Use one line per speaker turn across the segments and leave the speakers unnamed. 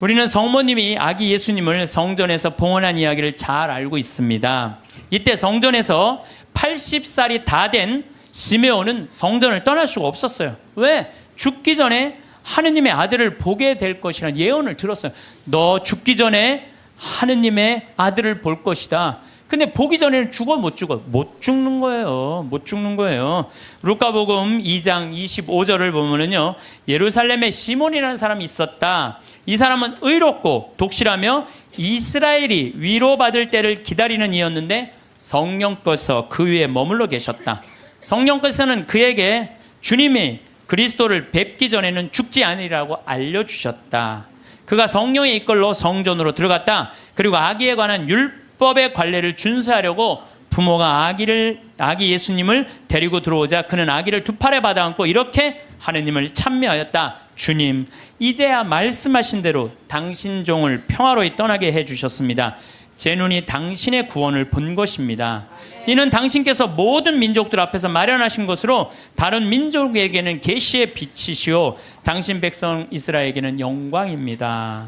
우리는 성모님이 아기 예수님을 성전에서 봉헌한 이야기를 잘 알고 있습니다. 이때 성전에서 80살이 다 된 시메온은 성전을 떠날 수가 없었어요. 왜? 죽기 전에 하느님의 아들을 보게 될 것이라는 예언을 들었어요. 너 죽기 전에 하느님의 아들을 볼 것이다. 근데 보기 전에는 죽어 못 죽어? 못 죽는 거예요. 못 죽는 거예요. 루카복음 2장 25절을 보면은요, 예루살렘에 시몬이라는 사람이 있었다. 이 사람은 의롭고 독실하며 이스라엘이 위로받을 때를 기다리는 이였는데 성령께서 그 위에 머물러 계셨다. 성령께서는 그에게 주님이 그리스도를 뵙기 전에는 죽지 않으리라고 알려주셨다. 그가 성령의 이끌로 성전으로 들어갔다. 그리고 아기에 관한 율법의 관례를 준수하려고 부모가 아기 예수님을 데리고 들어오자 그는 아기를 두 팔에 받아 안고 이렇게 하느님을 찬미하였다. 주님, 이제야 말씀하신 대로 당신 종을 평화로이 떠나게 해주셨습니다. 제 눈이 당신의 구원을 본 것입니다. 이는 당신께서 모든 민족들 앞에서 마련하신 것으로 다른 민족에게는 계시의 빛이시오 당신 백성 이스라엘에게는 영광입니다.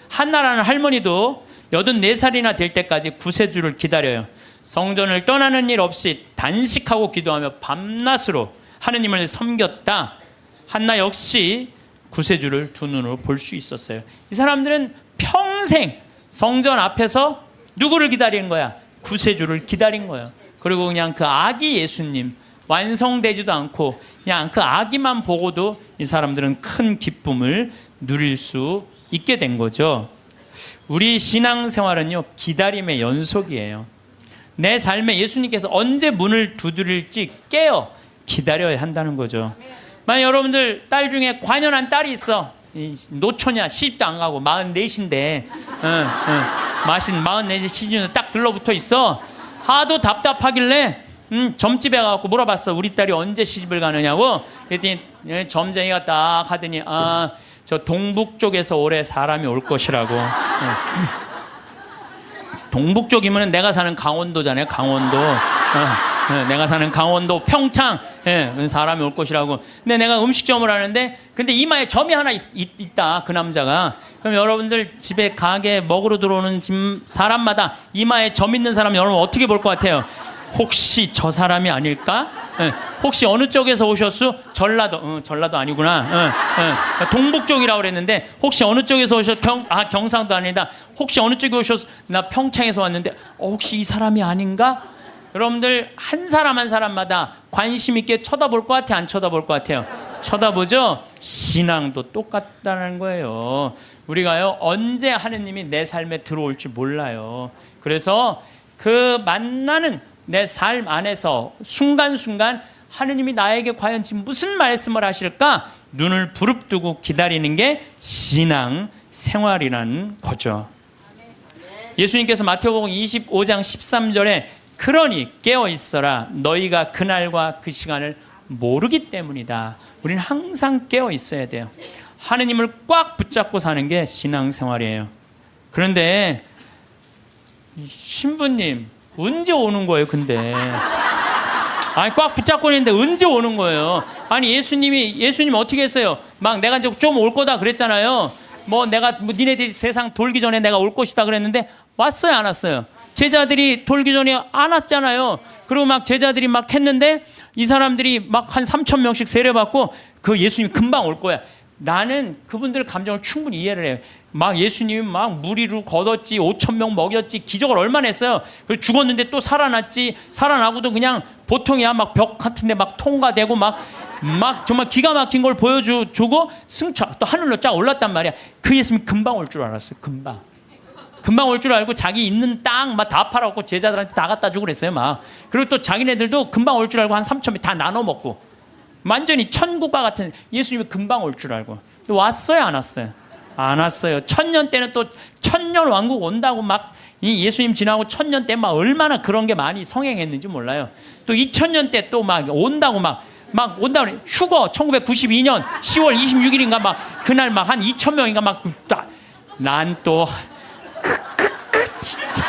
한나라는 할머니도 84살이나 될 때까지 구세주를 기다려요. 성전을 떠나는 일 없이 단식하고 기도하며 밤낮으로 하느님을 섬겼다. 한나 역시 구세주를 두 눈으로 볼 수 있었어요. 이 사람들은 평생 성전 앞에서 누구를 기다린 거야? 구세주를 기다린 거예요. 그리고 그냥 그 아기 예수님 완성되지도 않고 그냥 그 아기만 보고도 이 사람들은 큰 기쁨을 누릴 수 있게 된 거죠. 우리 신앙생활은요, 기다림의 연속이에요. 내 삶에 예수님께서 언제 문을 두드릴지 깨어 기다려야 한다는 거죠. 만약 여러분들 딸 중에 관연한 딸이 있어. 노처냐, 시집도 안 가고 44인데 44 시즌에 딱 들러붙어 있어. 하도 답답하길래 점집에 가서 물어봤어. 우리 딸이 언제 시집을 가느냐고. 그랬더니 점쟁이가 딱 하더니 저 동북 쪽에서 올해 사람이 올 것이라고. 동북 쪽이면 내가 사는 강원도잖아요. 강원도. 내가 사는 강원도 평창 사람이 올 것이라고. 근데 내가 음식점을 하는데 근데 이마에 점이 하나 있다. 그 남자가. 그럼 여러분들 집에 가게 먹으러 들어오는 집 사람마다 이마에 점 있는 사람 여러분 어떻게 볼 것 같아요? 혹시 저 사람이 아닐까? 혹시 어느 쪽에서 오셨어? 전라도 아니구나. 동북 쪽이라고 그랬는데 혹시 어느 쪽에서 오셨어? 경상도 아니다. 혹시 어느 쪽에 오셨어? 나 평창에서 왔는데 혹시 이 사람이 아닌가? 여러분들 한 사람 한 사람마다 관심 있게 쳐다볼 것 같아요? 안 쳐다볼 것 같아요? 쳐다보죠? 신앙도 똑같다는 거예요. 우리가요, 언제 하느님이 내 삶에 들어올지 몰라요. 그래서 그 만나는 내 삶 안에서 순간순간 하느님이 나에게 과연 지금 무슨 말씀을 하실까? 눈을 부릅뜨고 기다리는 게 신앙 생활이라는 거죠. 예수님께서 마태복음 25장 13절에 그러니 깨어 있어라. 너희가 그날과 그 시간을 모르기 때문이다. 우리는 항상 깨어 있어야 돼요. 하느님을 꽉 붙잡고 사는 게 신앙생활이에요. 그런데 신부님 언제 오는 거예요? 근데 꽉 붙잡고 있는데 언제 오는 거예요? 아니 예수님 어떻게 했어요? 막 내가 이제 좀 올 거다 그랬잖아요. 니네들이 세상 돌기 전에 내가 올 것이다 그랬는데 왔어요, 안 왔어요? 제자들이 돌기 전에 안 왔잖아요. 그리고 막 제자들이 막 했는데 이 사람들이 막 한 3,000명씩 세례받고 그 예수님 금방 올 거야. 나는 그분들 감정을 충분히 이해를 해요. 막 예수님이 막 무리로 걷었지, 5,000명 먹였지, 기적을 얼마나 했어요. 그래서 죽었는데 또 살아났지, 살아나고도 그냥 보통이야. 막 벽 같은데 막 통과되고 막 정말 기가 막힌 걸 보여주고 승천 또 하늘로 쫙 올랐단 말이야. 그 예수님이 금방 올 줄 알았어요. 금방 올 줄 알고 자기 있는 땅 막 다 팔아갖고 제자들한테 다 갖다 주고 그랬어요. 막. 그리고 또 자기네들도 금방 올 줄 알고 한 3,000명 다 나눠 먹고 완전히 천국과 같은 예수님이 금방 올 줄 알고. 왔어요, 안 왔어요? 안 왔어요. 1000년 때는 또 1000년 왕국 온다고 막 이 예수님 지나고 1000년 때 막 얼마나 그런 게 많이 성행했는지 몰라요. 또 2000년 때 또 막 온다고 막 온다고 휴거 1992년 10월 26일인가 막 그날 막 한 2000명인가 막 난 또 진짜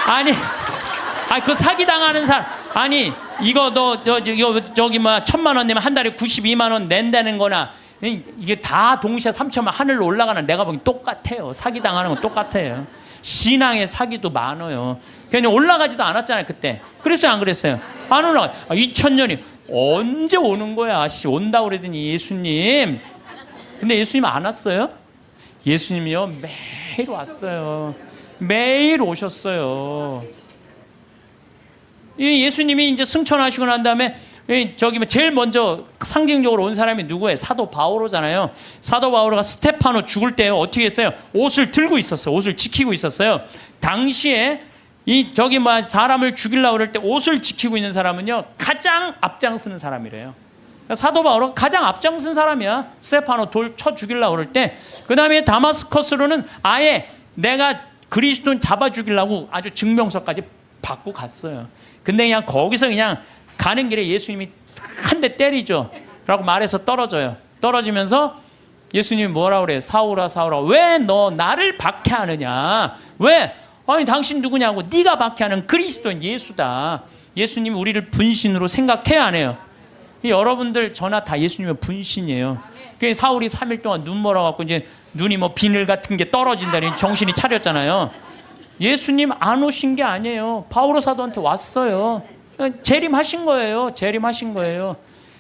아니 그 사기 당하는 사람 이거 너 저기 1,000만 원 내면 한 달에 92만 원 낸다는 거나 이게 다 동시에 3천만 하늘로 올라가는 내가 보기엔 똑같아요. 사기당하는 건 똑같아요. 신앙의 사기도 많아요. 그냥 올라가지도 않았잖아요 그때. 그랬어요 안 그랬어요? 안 올라가. 2000년이 언제 오는 거야? 온다고 그러더니 예수님. 근데 예수님 안 왔어요? 예수님이요 매일 왔어요. 매일 오셨어요. 예수님이 이제 승천하시고 난 다음에 저기 제일 먼저 상징적으로 온 사람이 누구예요? 사도 바오로잖아요. 사도 바오로가 스테파노 죽을 때 어떻게 했어요? 옷을 들고 있었어요. 옷을 지키고 있었어요. 당시에 저기 사람을 죽이려고 그럴 때 옷을 지키고 있는 사람은요 가장 앞장서는 사람이래요. 사도 바오로 가장 앞장선 사람이야. 스테파노 돌 쳐 죽이려고 그럴 때. 그 다음에 다마스커스로는 아예 내가 그리스도인 잡아 죽이려고 아주 증명서까지 받고 갔어요. 근데 그냥 거기서 그냥 가는 길에 예수님이 한 대 때리죠 라고 말해서 떨어져요. 떨어지면서 예수님이 뭐라고 그래요? 사울아 사울아 왜 너 나를 박해하느냐? 왜? 아니 당신 누구냐고. 네가 박해하는 그리스도인 예수다. 예수님이 우리를 분신으로 생각해야 안 해요? 여러분들 저나 다 예수님의 분신이에요. 그 사울이 3일 동안 눈 멀어갖고 이제 눈이 비늘 같은 게 떨어진다니 정신이 차렸잖아요. 예수님 안 오신 게 아니에요. 바오로 사도한테 왔어요. 재림하신 거예요. 재림하신 거예요.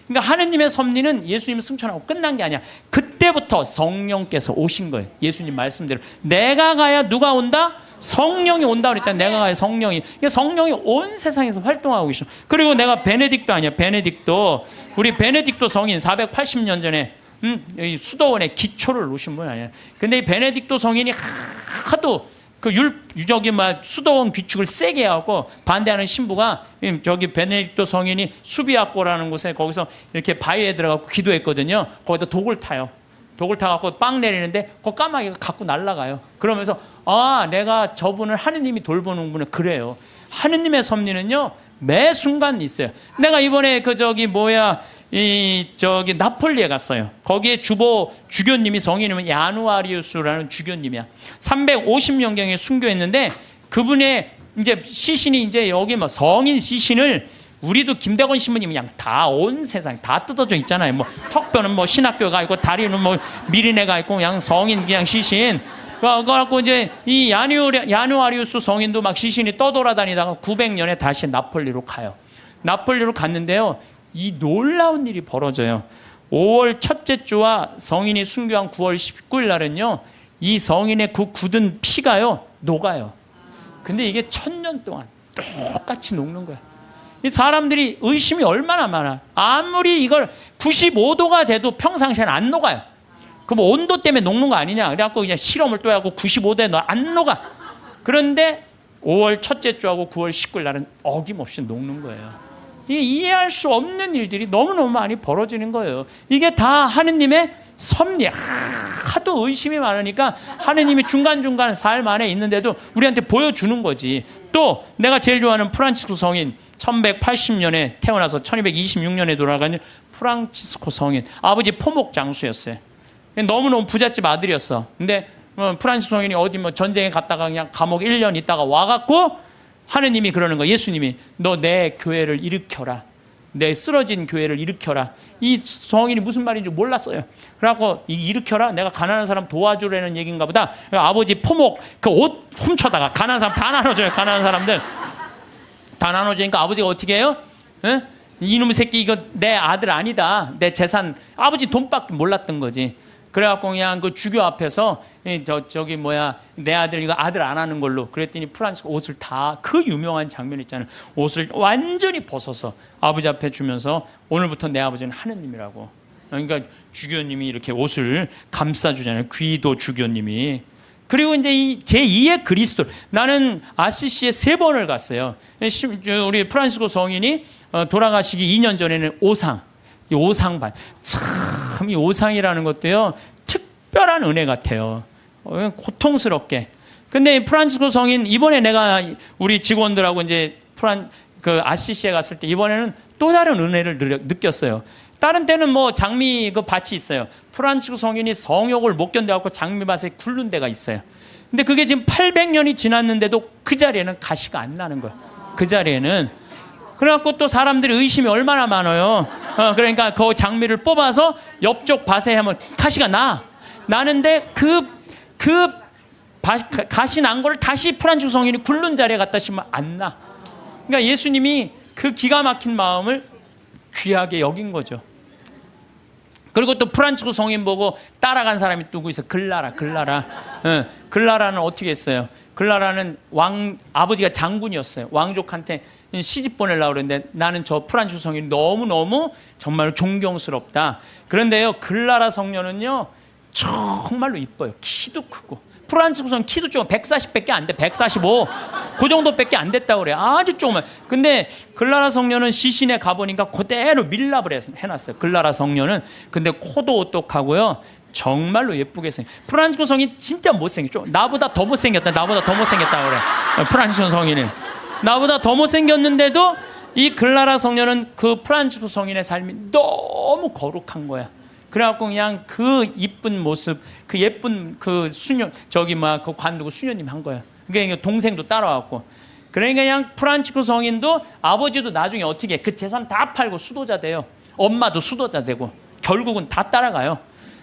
그러니까 하느님의 섭리는 예수님 승천하고 끝난 게 아니야. 그때부터 성령께서 오신 거예요. 예수님 말씀대로 내가 가야 누가 온다? 성령이 온다 그랬잖아요. 내가 가야 성령이. 성령이 온 세상에서 활동하고 계셔. 그리고 내가 베네딕토 아니야. 베네딕토. 우리 베네딕토 성인 480년 전에 수도원에 기초를 놓으신 분 아니야. 근데 이 베네딕토 성인이 하도 수도원 규칙을 세게 하고 반대하는 신부가 저기 베네딕토 성인이 수비학고라는 곳에 거기서 이렇게 바위에 들어가고 기도했거든요. 거기다 독을 타요. 독을 타갖고 빵 내리는데 그 까마귀가 갖고 날아가요. 그러면서 내가 저분을 하느님이 돌보는 분은 그래요. 하느님의 섭리는요 매 순간 있어요. 내가 이번에 나폴리에 갔어요. 거기에 주교님이 성인이면 야누아리우스라는 주교님이야. 350년경에 순교했는데 그분의 이제 시신이 이제 여기 성인 시신을 우리도 김대건 신부님이 그냥 다 온 세상 다 뜯어져 있잖아요. 턱뼈는 신학교가 있고 다리는 미리네가 있고 그냥 성인 그냥 시신. 그래갖고 이제 이 야누아리우스 성인도 막 시신이 떠돌아다니다가 900년에 다시 나폴리로 가요. 나폴리로 갔는데요. 이 놀라운 일이 벌어져요. 5월 첫째 주와 성인이 순교한 9월 19일 날은요. 이 성인의 그 굳은 피가요. 녹아요. 근데 이게 1000년 동안 똑같이 녹는 거야. 이 사람들이 의심이 얼마나 많아. 아무리 이걸 95도가 돼도 평상시에는 안 녹아요. 그럼 온도 때문에 녹는 거 아니냐. 그래갖고 그냥 실험을 또 하고 95도에 안 녹아. 그런데 5월 첫째 주하고 9월 19일 날은 어김없이 녹는 거예요. 이게 이해할 수 없는 일들이 너무너무 많이 벌어지는 거예요. 이게 다 하느님의 섭리. 하도 의심이 많으니까 하느님이 중간중간 삶 안에 있는데도 우리한테 보여주는 거지. 또 내가 제일 좋아하는 프란치스코 성인 1180년에 태어나서 1226년에 돌아가는 프란치스코 성인. 아버지 포목 장수였어요. 너무너무 부잣집 아들이었어. 근데 프란치스코 성인이 어디 전쟁에 갔다가 그냥 감옥 1년 있다가 와갖고 하느님이 그러는 거야. 예수님이 너 내 교회를 일으켜라. 내 쓰러진 교회를 일으켜라. 이 성인이 무슨 말인지 몰랐어요. 그래갖고 일으켜라. 내가 가난한 사람 도와주라는 얘기인가 보다. 아버지 포목 그 옷 훔쳐다가 가난한 사람 다 나눠줘요. 가난한 사람들 다 나눠주니까 아버지가 어떻게 해요? 에? 이놈의 새끼 이거 내 아들 아니다. 내 재산. 아버지 돈밖에 몰랐던 거지. 그래갖고 그냥 그 주교 앞에서 내 아들 이거 아들 안 하는 걸로 그랬더니 프란치스코 옷을 다 그 유명한 장면 있잖아요. 옷을 완전히 벗어서 아버지 앞에 주면서 오늘부터 내 아버지는 하느님이라고. 그러니까 주교님이 이렇게 옷을 감싸주잖아요. 귀도 주교님이. 그리고 이제 이 제2의 그리스도. 나는 아시시에 3번을 갔어요. 우리 프란치스코 성인이 돌아가시기 2년 전에는 이 오상반. 참, 이 오상이라는 것도요, 특별한 은혜 같아요. 고통스럽게. 근데 프란치스코 성인, 이번에 내가 우리 직원들하고 이제 아시시에 갔을 때, 이번에는 또 다른 은혜를 느꼈어요. 다른 때는 장미 밭이 있어요. 프란치스코 성인이 성욕을 못 견뎌갖고 장미밭에 굴른 데가 있어요. 근데 그게 지금 800년이 지났는데도 그 자리에는 가시가 안 나는 거예요. 그 자리에는. 그래갖고 또 사람들이 의심이 얼마나 많아요. 그러니까 그 장미를 뽑아서 옆쪽 밭에 하면 가시가 나는데 그 가시 난 거를 다시 프란치스코 성인이 굴른 자리에 갖다 심으면 안 나. 그러니까 예수님이 그 기가 막힌 마음을 귀하게 여긴 거죠. 그리고 또 프란치스코 성인 보고 따라간 사람이 누구 있어? 글라라. 글라라는 어떻게 했어요? 글라라는 아버지가 장군이었어요. 왕족한테 시집 보내려고 그랬는데 나는 저 프란치스코 성인이 너무너무 정말 존경스럽다. 그런데요, 글라라 성녀는요 정말로 이뻐요. 키도 크고. 프란치스코 성인 키도 조금 140밖에 안 돼. 145. 그 정도밖에 안 됐다고 그래요. 아주 조그만. 근데 글라라 성녀는 시신에 가보니까 그대로 밀랍을 해놨어요. 글라라 성녀는. 근데 코도 오똑하고요. 정말로 예쁘게 생겼. 프란치스코 성인 진짜 못생겼죠. 나보다 더 못생겼다. 그래. 프란치스코 성인은. 나보다 더 못생겼는데도 이 글라라 성녀는 그 프란치스코 성인의 삶이 너무 거룩한 거야. 그래갖고 그냥 그 이쁜 모습, 그 예쁜 그 수녀, 그 관두고 수녀님 한 거야. 그러니까 동생도 따라왔고. 그러니까 그냥 프란치스코 성인도 아버지도 나중에 어떻게 그 재산 다 팔고 수도자 돼요. 엄마도 수도자 되고. 결국은 다 따라가요.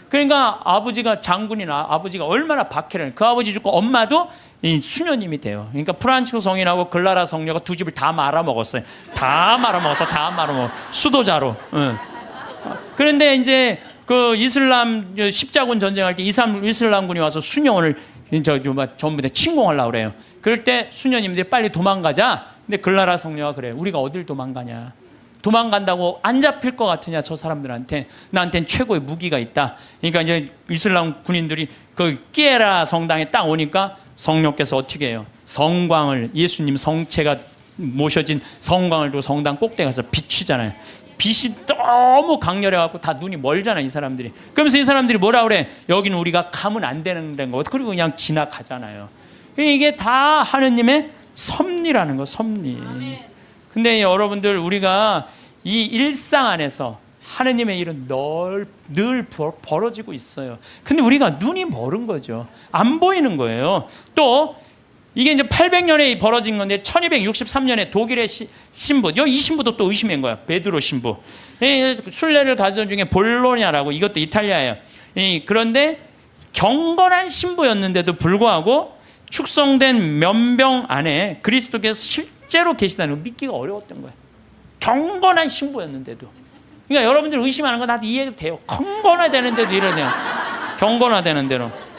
그러니까 아버지가 장군이나 아버지가 얼마나 박해를, 그 아버지 죽고 엄마도 이 수녀님이 돼요. 그러니까 프란치스코 성인하고 글라라 성녀가 두 집을 다 말아먹었어요. 다 말아먹었어. 수도자로. 응. 그런데 이제 그 이슬람 십자군 전쟁할 때 이슬람군이 와서 수녀원을 전부 다 침공하려고 그래요. 그럴 때 수녀님들이 빨리 도망가자. 근데 글라라 성녀가 그래요. 우리가 어딜 도망가냐. 도망간다고 안 잡힐 것 같으냐 저 사람들한테. 나한테는 최고의 무기가 있다. 그러니까 이제 이슬람 군인들이 그 끼에라 성당에 딱 오니까 성녀께서 어떻게 해요? 성광을, 예수님 성체가 모셔진 성광을 두고 성당 꼭대기 가서 비추잖아요. 빛이 너무 강렬해갖고 다 눈이 멀잖아 이 사람들이. 그러면서 이 사람들이 뭐라 그래? 여기는 우리가 가면 안 되는 데인 거. 그리고 그냥 지나가잖아요. 이게 다 하느님의 섭리라는 거. 섭리. 근데 여러분들, 우리가 이 일상 안에서 하느님의 일은 늘 벌어지고 있어요. 근데 우리가 눈이 멀은 거죠. 안 보이는 거예요. 또 이게 이제 800년에 벌어진 건데 1263년에 독일의 신부, 이 신부도 또 의심한 거야. 베드로 신부. 순례를 가던 중에 볼로냐라고, 이것도 이탈리아예요. 그런데 경건한 신부였는데도 불구하고 축성된 면병 안에 그리스도께서 실제로 계시다는 걸 믿기가 어려웠던 거예요. 경건한 신부였는데도. 그러니까 여러분들 의심하는 거 나도 이해도 돼요. 경건화되는데도 이러네요. 경건화되는데도.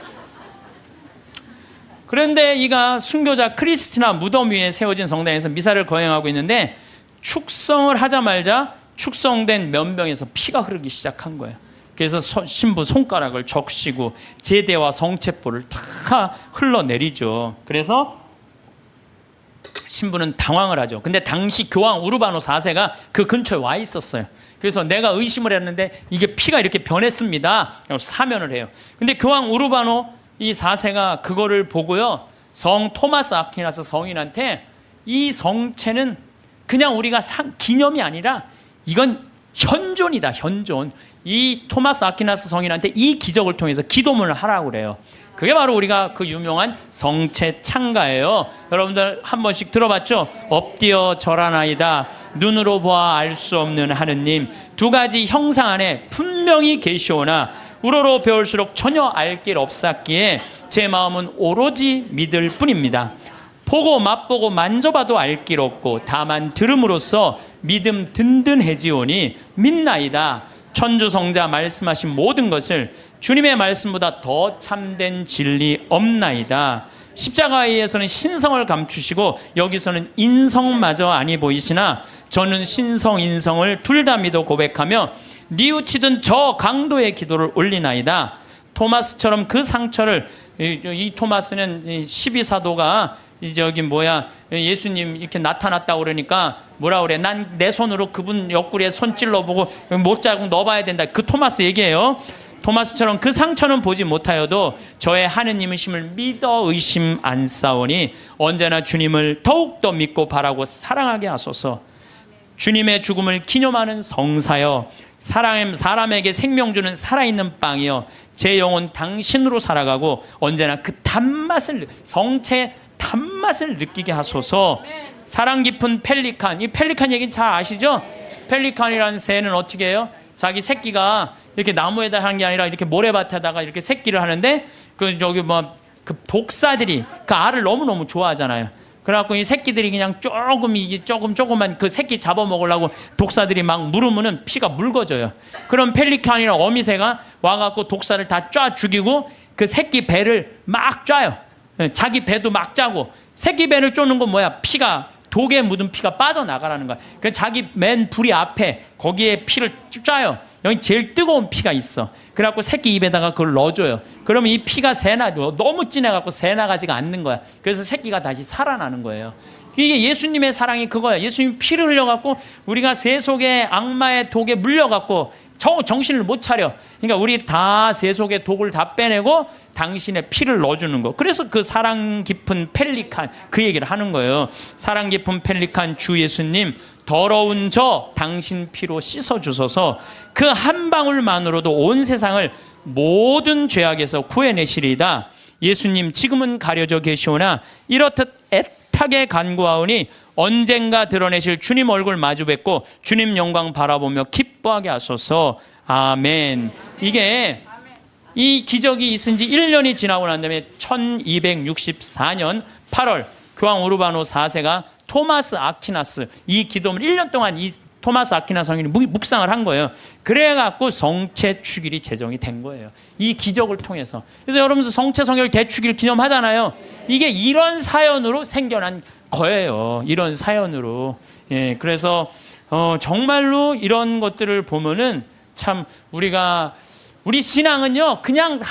그런데 이가 순교자 크리스티나 무덤 위에 세워진 성당에서 미사를 거행하고 있는데 축성을 하자마자 축성된 면병에서 피가 흐르기 시작한 거예요. 그래서 신부 손가락을 적시고 제대와 성체포를 다 흘러내리죠. 그래서 신부는 당황을 하죠. 근데 당시 교황 우르바노 4세가 그 근처에 와 있었어요. 그래서 내가 의심을 했는데 이게 피가 이렇게 변했습니다. 사면을 해요. 근데 교황 우르바노 이 4세가 그거를 보고요, 성 토마스 아퀴나스 성인한테 이 성체는 그냥 우리가 기념이 아니라 이건 현존이다. 현존. 이 토마스 아퀴나스 성인한테 이 기적을 통해서 기도문을 하라고 그래요. 그게 바로 우리가 그 유명한 성체 창가예요. 여러분들 한 번씩 들어봤죠? 엎드려 절하나이다. 눈으로 보아 알 수 없는 하느님. 두 가지 형상 안에 분명히 계시오나 우러러 배울수록 전혀 알 길 없었기에 제 마음은 오로지 믿을 뿐입니다. 보고 맛보고 만져봐도 알 길 없고 다만 들음으로써 믿음 든든해지오니 믿나이다. 천주성자 말씀하신 모든 것을 주님의 말씀보다 더 참된 진리 없나이다. 십자가에서는 신성을 감추시고 여기서는 인성마저 아니 보이시나 저는 신성 인성을 둘 다 믿어 고백하며 뉘우치던 저 강도의 기도를 올리나이다. 토마스처럼 그 상처를, 이 토마스는 12사도가 예수님 이렇게 나타났다 그러니까 뭐라 그래? 난 내 손으로 그분 옆구리에 손 찔러보고 못자국 넣어봐야 된다. 그 토마스 얘기예요. 토마스처럼 그 상처는 보지 못하여도 저의 하느님이심을 믿어 의심 안 싸우니 언제나 주님을 더욱더 믿고 바라고 사랑하게 하소서. 주님의 죽음을 기념하는 성사여, 사람에게 생명 주는 살아있는 빵이여, 제 영혼 당신으로 살아가고 언제나 그 단맛을, 성체 단맛을 느끼게 하소서. 사랑 깊은 펠리칸, 이 펠리칸 얘기는 잘 아시죠? 펠리칸이라는 새는 어떻게 해요? 자기 새끼가 이렇게 나무에다 하는 게 아니라 이렇게 모래밭에다가 이렇게 새끼를 하는데 그 저기 뭐 그 독사들이 그 알을 너무너무 좋아하잖아요. 그래갖고 이 새끼들이 그냥 조금 이게 조금만 그 새끼 잡아먹으려고 독사들이 막 물으면은 피가 묽어져요. 그럼 펠리칸이랑 어미새가 와갖고 독사를 다 쫙 죽이고 그 새끼 배를 막 쪄요. 자기 배도 막 짜고 새끼 배를 쫓는 건 뭐야? 피가 독에 묻은 피가 빠져나가라는 거야. 그 자기 맨 부리 앞에 거기에 피를 쪄요. 여기 제일 뜨거운 피가 있어. 그래갖고 새끼 입에다가 그걸 넣어줘요. 그러면 이 피가 너무 진해갖고 새나가지가 않는 거야. 그래서 새끼가 다시 살아나는 거예요. 이게 예수님의 사랑이 그거야. 예수님이 피를 흘려갖고 우리가 새 속에 악마의 독에 물려갖고 정신을 못 차려. 그러니까 우리 다 새 속의 독을 다 빼내고 당신의 피를 넣어주는 거. 그래서 그 사랑 깊은 펠리칸 그 얘기를 하는 거예요. 사랑 깊은 펠리칸 주 예수님, 더러운 저 당신 피로 씻어주소서. 그 한 방울만으로도 온 세상을 모든 죄악에서 구해내시리이다. 예수님 지금은 가려져 계시오나 이렇듯 애타게 간구하오니 언젠가 드러내실 주님 얼굴 마주 뵙고 주님 영광 바라보며 기뻐하게 하소서. 아멘. 이게 이 기적이 있은 지 1년이 지나고 난 다음에 1264년 8월 교황 우르바노 4세가 토마스 아퀴나스 이 기도문을 1년 동안 이 토마스 아퀴나스 성인이 묵상을 한 거예요. 그래갖고 성체 축일이 제정이 된 거예요. 이 기적을 통해서. 그래서 여러분들 성체 성결 대축일 기념하잖아요. 이게 이런 사연으로 생겨난 거예요. 이런 사연으로. 예, 그래서 정말로 이런 것들을 보면은 참 우리 신앙은요 그냥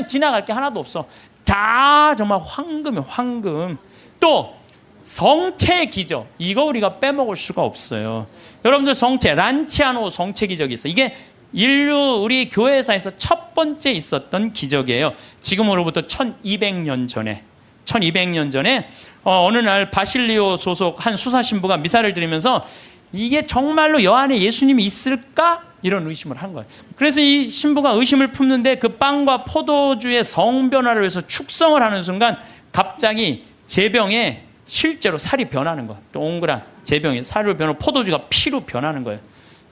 지나갈 게 하나도 없어. 다 정말 황금이에요. 황금. 또 성체 기적 이거 우리가 빼먹을 수가 없어요. 여러분들 성체 란치아노 성체 기적이 있어. 이게 인류 우리 교회사에서 첫 번째 있었던 기적이에요. 지금으로부터 1200년 전에 어느 날 바실리오 소속 한 수사 신부가 미사를 드리면서 이게 정말로 여 안에 예수님이 있을까? 이런 의심을 한 거예요. 그래서 이 신부가 의심을 품는데 그 빵과 포도주의 성변화를 위해서 축성을 하는 순간 갑자기 제병에 실제로 살이 변하는 거야. 동그란 제병이 살로 변하고 포도주가 피로 변하는 거예요.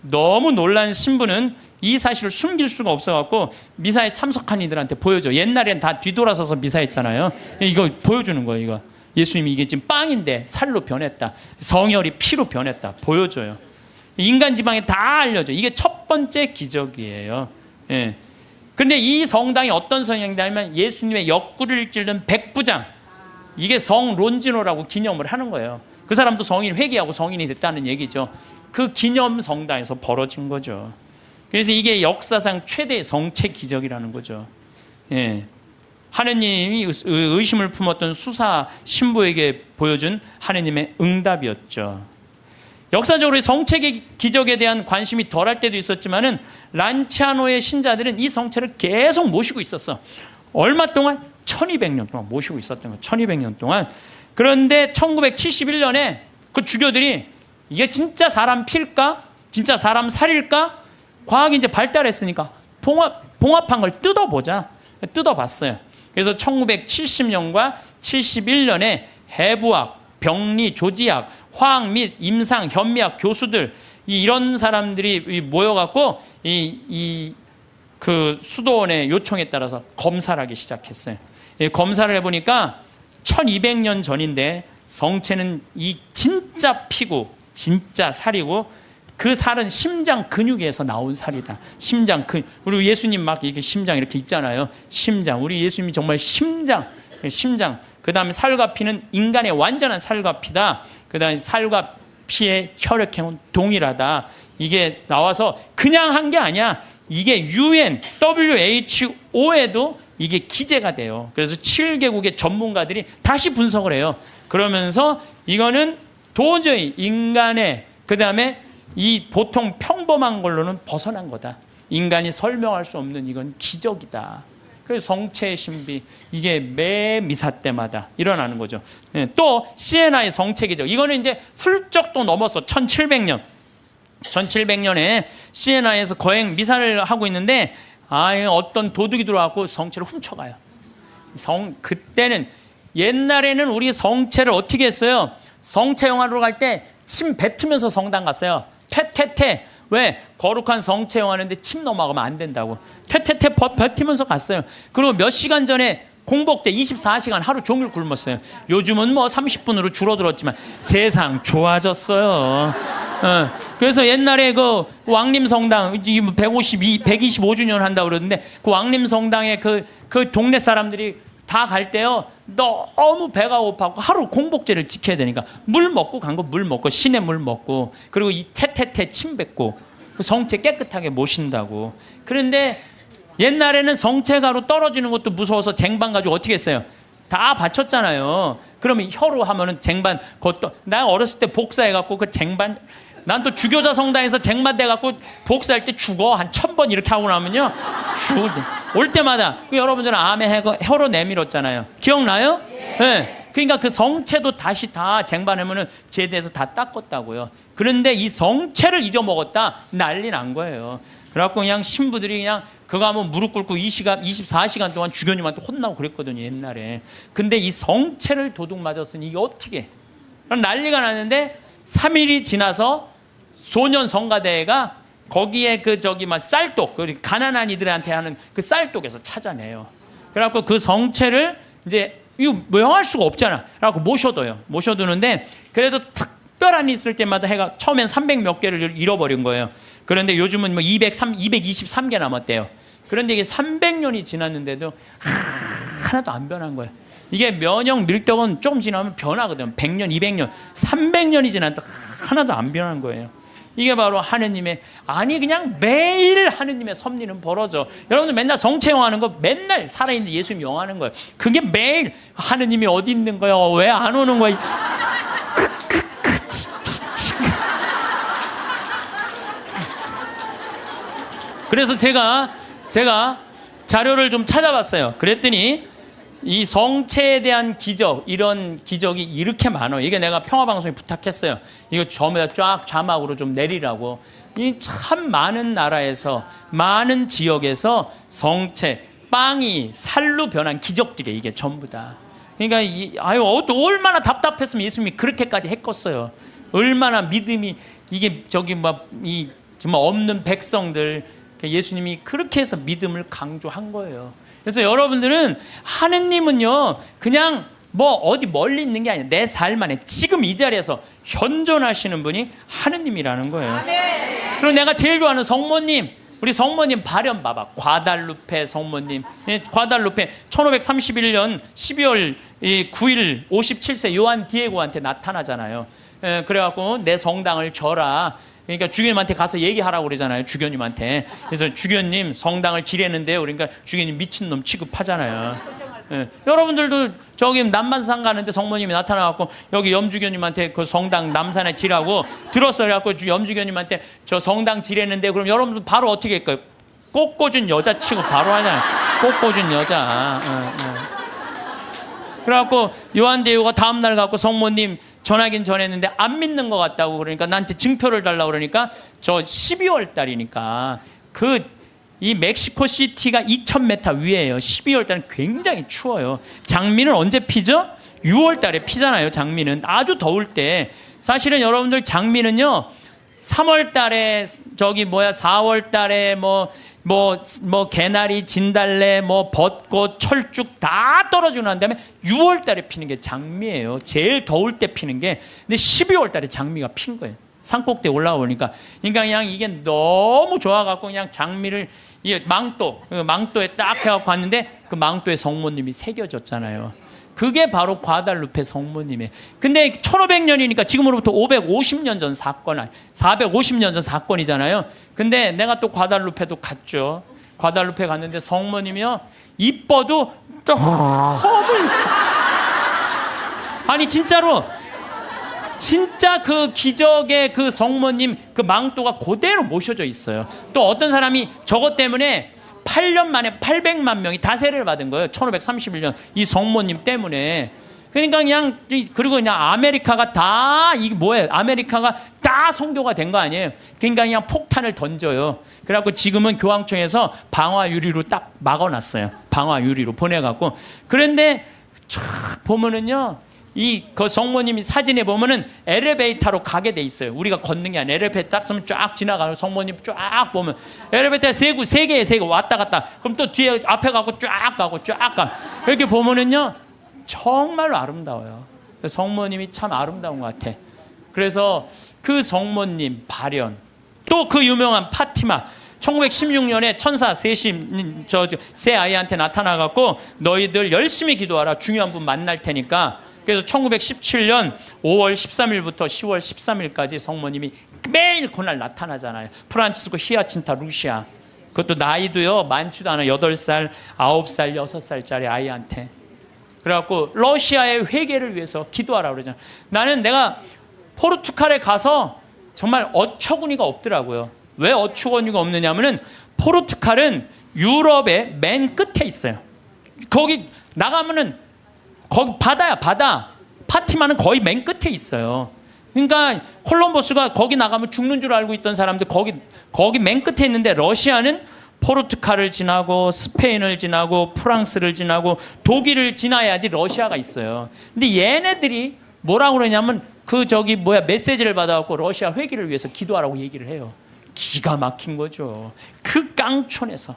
너무 놀란 신부는 이 사실을 숨길 수가 없어갖고 미사에 참석한 이들한테 보여줘. 옛날엔 다 뒤돌아서서 미사했잖아요. 이거 보여주는 거예요. 이거 예수님이 이게 지금 빵인데 살로 변했다. 성혈이 피로 변했다. 보여줘요. 인간 지방에 다 알려줘. 이게 첫 번째 기적이에요. 예. 근데 이 성당이 어떤 성당이냐면 예수님의 옆구리를 찔른 백부장. 이게 성 론지노라고 기념을 하는 거예요. 그 사람도 성인 회개하고 성인이 됐다는 얘기죠. 그 기념 성당에서 벌어진 거죠. 그래서 이게 역사상 최대의 성체 기적이라는 거죠. 예. 하느님이 의심을 품었던 수사 신부에게 보여준 하느님의 응답이었죠. 역사적으로 성체 기적에 대한 관심이 덜할 때도 있었지만은 란치아노의 신자들은 이 성체를 계속 모시고 있었어. 얼마 동안? 1200년 동안 모시고 있었던 거예요. 1200년 동안. 그런데 1971년에 그 주교들이 이게 진짜 사람 피일까? 진짜 사람 살일까? 과학이 이제 발달했으니까 봉합한 걸 뜯어보자. 뜯어봤어요. 그래서 1970년과 71년에 해부학, 병리, 조지학, 화학 및 임상, 현미학 교수들 이런 사람들이 모여갖고 그 수도원의 요청에 따라서 검사를 하기 시작했어요. 검사를 해보니까 1200년 전인데 성체는 이 진짜 피고 진짜 살이고 그 살은 심장 근육에서 나온 살이다. 심장 근육. 우리 예수님 막 이렇게 심장 이렇게 있잖아요. 심장. 우리 예수님이 정말 심장. 그 다음에 살과 피는 인간의 완전한 살과 피다. 그 다음에 살과 피의 혈액형은 동일하다. 이게 나와서 그냥 한 게 아니야. 이게 UN, WHO에도 이게 기재가 돼요. 그래서 7개국의 전문가들이 다시 분석을 해요. 그러면서 이거는 도저히 인간의 그 다음에 이 보통 평범한 걸로는 벗어난 거다. 인간이 설명할 수 없는 이건 기적이다. 그래서 성체의 신비 이게 매 미사 때마다 일어나는 거죠. 또 시에나의 성체 기적 이거는 이제 훌쩍 또 넘어서 1700년 1700년에 시에나에서 거행 미사를 하고 있는데 어떤 도둑이 들어와서 성체를 훔쳐가요. 그때는 옛날에는 우리 성체를 어떻게 했어요? 성체 영화로 갈 때 침 뱉으면서 성당 갔어요. 퇴퇴퇴. 왜? 거룩한 성체형 하는데 침 넘어가면 안 된다고. 퇴퇴퇴 버티면서 갔어요. 그리고 몇 시간 전에 공복제 24시간 하루 종일 굶었어요. 요즘은 뭐 30분으로 줄어들었지만 세상 좋아졌어요. 그래서 옛날에 그 왕림성당 125주년 한다고 그러는데 그 왕림성당에 그 동네 사람들이 다 갈 때요 너무 배가 고파고 하루 공복제를 지켜야 되니까 물 먹고 간 거 물 먹고 시내 물 먹고 그리고 이 태태태 침 뱉고 성체 깨끗하게 모신다고. 그런데 옛날에는 성체가로 떨어지는 것도 무서워서 쟁반 가지고 어떻게 했어요? 다 바쳤잖아요. 그러면 혀로 하면은 쟁반 그것도 나 어렸을 때 복사해갖고 그 쟁반 난 또 주교자 성당에서 쟁반 돼갖고 복사할 때 죽어 한 1000번 이렇게 하고 나면요 올 때마다 여러분들은 아멘 혀로 내밀었잖아요. 기억나요? 네. 그러니까 그 성체도 다시 다 쟁반하면은 제대해서 다 닦았다고요. 그런데 이 성체를 잊어먹었다 난리 난 거예요. 그래갖고 그냥 신부들이 그냥 그거 하면 무릎 꿇고 24시간 동안 주교님한테 혼나고 그랬거든요 옛날에. 근데 이 성체를 도둑 맞았으니 이게 어떻게 난리가 났는데 3일이 지나서 소년 성가대회가 거기에 그 저기 막 쌀독 그 가난한 이들한테 하는 그 쌀독에서 찾아내요. 그래갖고 그 성체를 이제 이거 명할 수가 없잖아. 그래갖고 모셔두는데 그래도 특별한 일 있을 때마다 해가 처음엔 300 몇 개를 잃어버린 거예요. 그런데 요즘은 뭐 223개 남았대요. 그런데 이게 300년이 지났는데도 하나도 안 변한 거예요. 이게 면역 밀떡은 조금 지나면 변하거든. 100년, 200년, 300년이 지났는데 하나도 안 변한 거예요. 이게 바로 하느님의 아니 그냥 매일 하느님의 섭리는 벌어져. 여러분들 맨날 성체용하는 거 맨날 살아있는 예수님 용하는 거예요. 그게 매일 하느님이 어디 있는 거야? 왜 안 오는 거야? 그래서 제가 자료를 좀 찾아봤어요. 그랬더니 이 성체에 대한 기적, 이런 기적이 이렇게 많아요. 이게 내가 평화방송에 부탁했어요. 이거 전부 다 쫙 자막으로 좀 내리라고. 이 참 많은 나라에서, 많은 지역에서 성체, 빵이 살로 변한 기적들이에요. 이게 전부 다. 그러니까 얼마나 답답했으면 예수님이 그렇게까지 했겠어요. 얼마나 믿음이 이게 이 정말 없는 백성들 예수님이 그렇게 해서 믿음을 강조한 거예요. 그래서 여러분들은 하느님은요 그냥 뭐 어디 멀리 있는 게 아니에요. 내 삶 안에 지금 이 자리에서 현존하시는 분이 하느님이라는 거예요. 그리고 내가 제일 좋아하는 성모님, 우리 성모님 발현 봐봐. 과달루페 성모님. 과달루페 1531년 12월 9일 57세 요한 디에고한테 나타나잖아요. 그래갖고 내 성당을 져라. 그러니까 주교님한테 가서 얘기하라고 그러잖아요. 주교님한테. 그래서 주교님 성당을 지뢰는데요. 그러니까 주교님 미친놈 취급하잖아요. 여러분들도 저기 남반산 가는데 성모님이 나타나갖고 여기 염주교님한테 그 성당 남산에 지라고 들었어요. 그래갖고 염주교님한테 저 성당 지뢰는데 그럼 여러분들 바로 어떻게 할까요? 꽃꽂은 여자 치고 바로 하잖아요. 꽃꽂은 여자. 그래갖고 요한대유가 다음날 갖고 성모님 전하긴 전했는데 안 믿는 것 같다고 그러니까 나한테 증표를 달라고 그러니까 저 12월 달이니까 이 멕시코 시티가 2000m 위에요. 12월 달은 굉장히 추워요. 장미는 언제 피죠? 6월 달에 피잖아요. 장미는 아주 더울 때. 사실은 여러분들 장미는요 3월 달에 4월 달에 개나리, 진달래, 벚꽃, 철쭉 다 떨어지고 난 다음에 6월 달에 피는 게 장미예요. 제일 더울 때 피는 게. 근데 12월 달에 장미가 핀 거예요. 산꼭대에 올라가 보니까. 그러니까 그냥 이게 너무 좋아갖고 그냥 장미를 망토에 딱 해갖고 갔는데 그 망토에 성모님이 새겨졌잖아요. 그게 바로 과달루페 성모님이에요. 근데 1500년이니까 지금으로부터 550년 전 사건, 450년 전 사건이잖아요. 근데 내가 또 과달루페도 갔죠. 과달루페 갔는데 성모님이요 이뻐도 아니 진짜로 진짜 그 기적의 그 성모님 그 망토가 그대로 모셔져 있어요. 또 어떤 사람이 저것 때문에 8년 만에 800만 명이 다 세례를 받은 거예요. 1531년 이 성모님 때문에. 그러니까 그리고 그냥 아메리카가 다 이게 뭐예요? 아메리카가 다 선교가 된 거 아니에요? 그러니까 그냥 폭탄을 던져요. 그래갖고 지금은 교황청에서 방화 유리로 딱 막아놨어요. 방화 유리로 보내갖고. 그런데 쫙 보면은요 그 성모님이 사진에 보면은 엘리베이터로 가게 돼 있어요. 우리가 걷는 게 아니라 엘리베이터 딱 쓰면 쫙 지나가는 성모님 쫙 보면 엘리베이터 세 개 왔다 갔다. 그럼 또 뒤에 앞에 가고 쫙 가고 쫙 가. 이렇게 보면은요 정말로 아름다워요. 성모님이 참 아름다운 것 같아. 그래서 그 성모님 발현, 또 그 유명한 파티마, 1916년에 천사 셋이 세 아이한테 나타나갖고 너희들 열심히 기도하라, 중요한 분 만날 테니까. 그래서 1917년 5월 13일부터 10월 13일까지 성모님이 매일 그날 나타나잖아요. 프란치스코 히아친타 루시아, 그것도 나이도요 많지도 않아. 8살, 9살, 6살짜리 아이한테. 그래갖고 러시아의 회개를 위해서 기도하라고 그러잖아요. 나는 내가 포르투갈에 가서 정말 어처구니가 없더라고요. 왜 어처구니가 없느냐면은 포르투갈은 유럽의 맨 끝에 있어요. 거기 나가면은 거기 바다야, 바다. 파티마는 거의 맨 끝에 있어요. 그러니까 콜럼버스가 거기 나가면 죽는 줄 알고 있던 사람들 거기 맨 끝에 있는데, 러시아는 포르투갈을 지나고 스페인을 지나고 프랑스를 지나고 독일을 지나야지 러시아가 있어요. 근데 얘네들이 뭐라고 그러냐면 메시지를 받아갖고 러시아 회기를 위해서 기도하라고 얘기를 해요. 기가 막힌 거죠. 그 깡촌에서.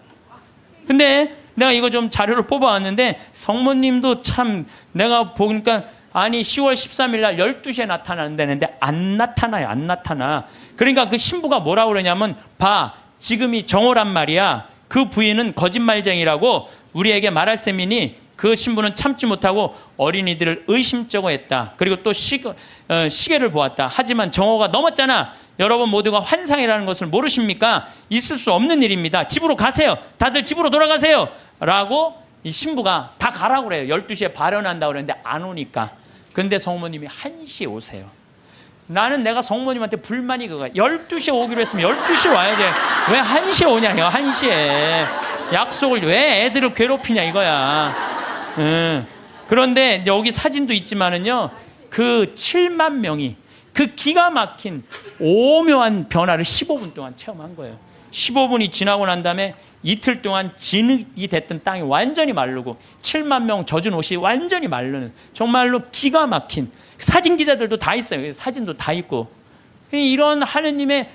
근데 내가 이거 좀 자료를 뽑아왔는데 성모님도 참 내가 보니까 아니 10월 13일 날 12시에 나타난다는데 안 나타나요. 안 나타나. 그러니까 그 신부가 뭐라고 그러냐면 봐, 지금이 정오란 말이야. 그 부인은 거짓말쟁이라고 우리에게 말할 셈이니 그 신부는 참지 못하고 어린이들을 의심쩍어 했다. 그리고 또 시계를 보았다. 하지만 정오가 넘었잖아. 여러분 모두가 환상이라는 것을 모르십니까? 있을 수 없는 일입니다. 집으로 가세요. 다들 집으로 돌아가세요. 라고 이 신부가 다 가라고 그래요. 12시에 발언한다고 그랬는데 안 오니까. 근데 성모님이 1시에 오세요. 나는 내가 성모님한테 불만이 그거야. 12시에 오기로 했으면 12시에 와야 돼. 왜 1시에 오냐, 1시에. 약속을 왜 애들을 괴롭히냐 이거야. 그런데 여기 사진도 있지만은요, 그 7만 명이 그 기가 막힌 오묘한 변화를 15분 동안 체험한 거예요. 15분이 지나고 난 다음에 이틀 동안 진흙이 됐던 땅이 완전히 마르고 7만 명 젖은 옷이 완전히 마르는 정말로 기가 막힌, 사진 기자들도 다 있어요. 사진도 다 있고. 이런 하느님의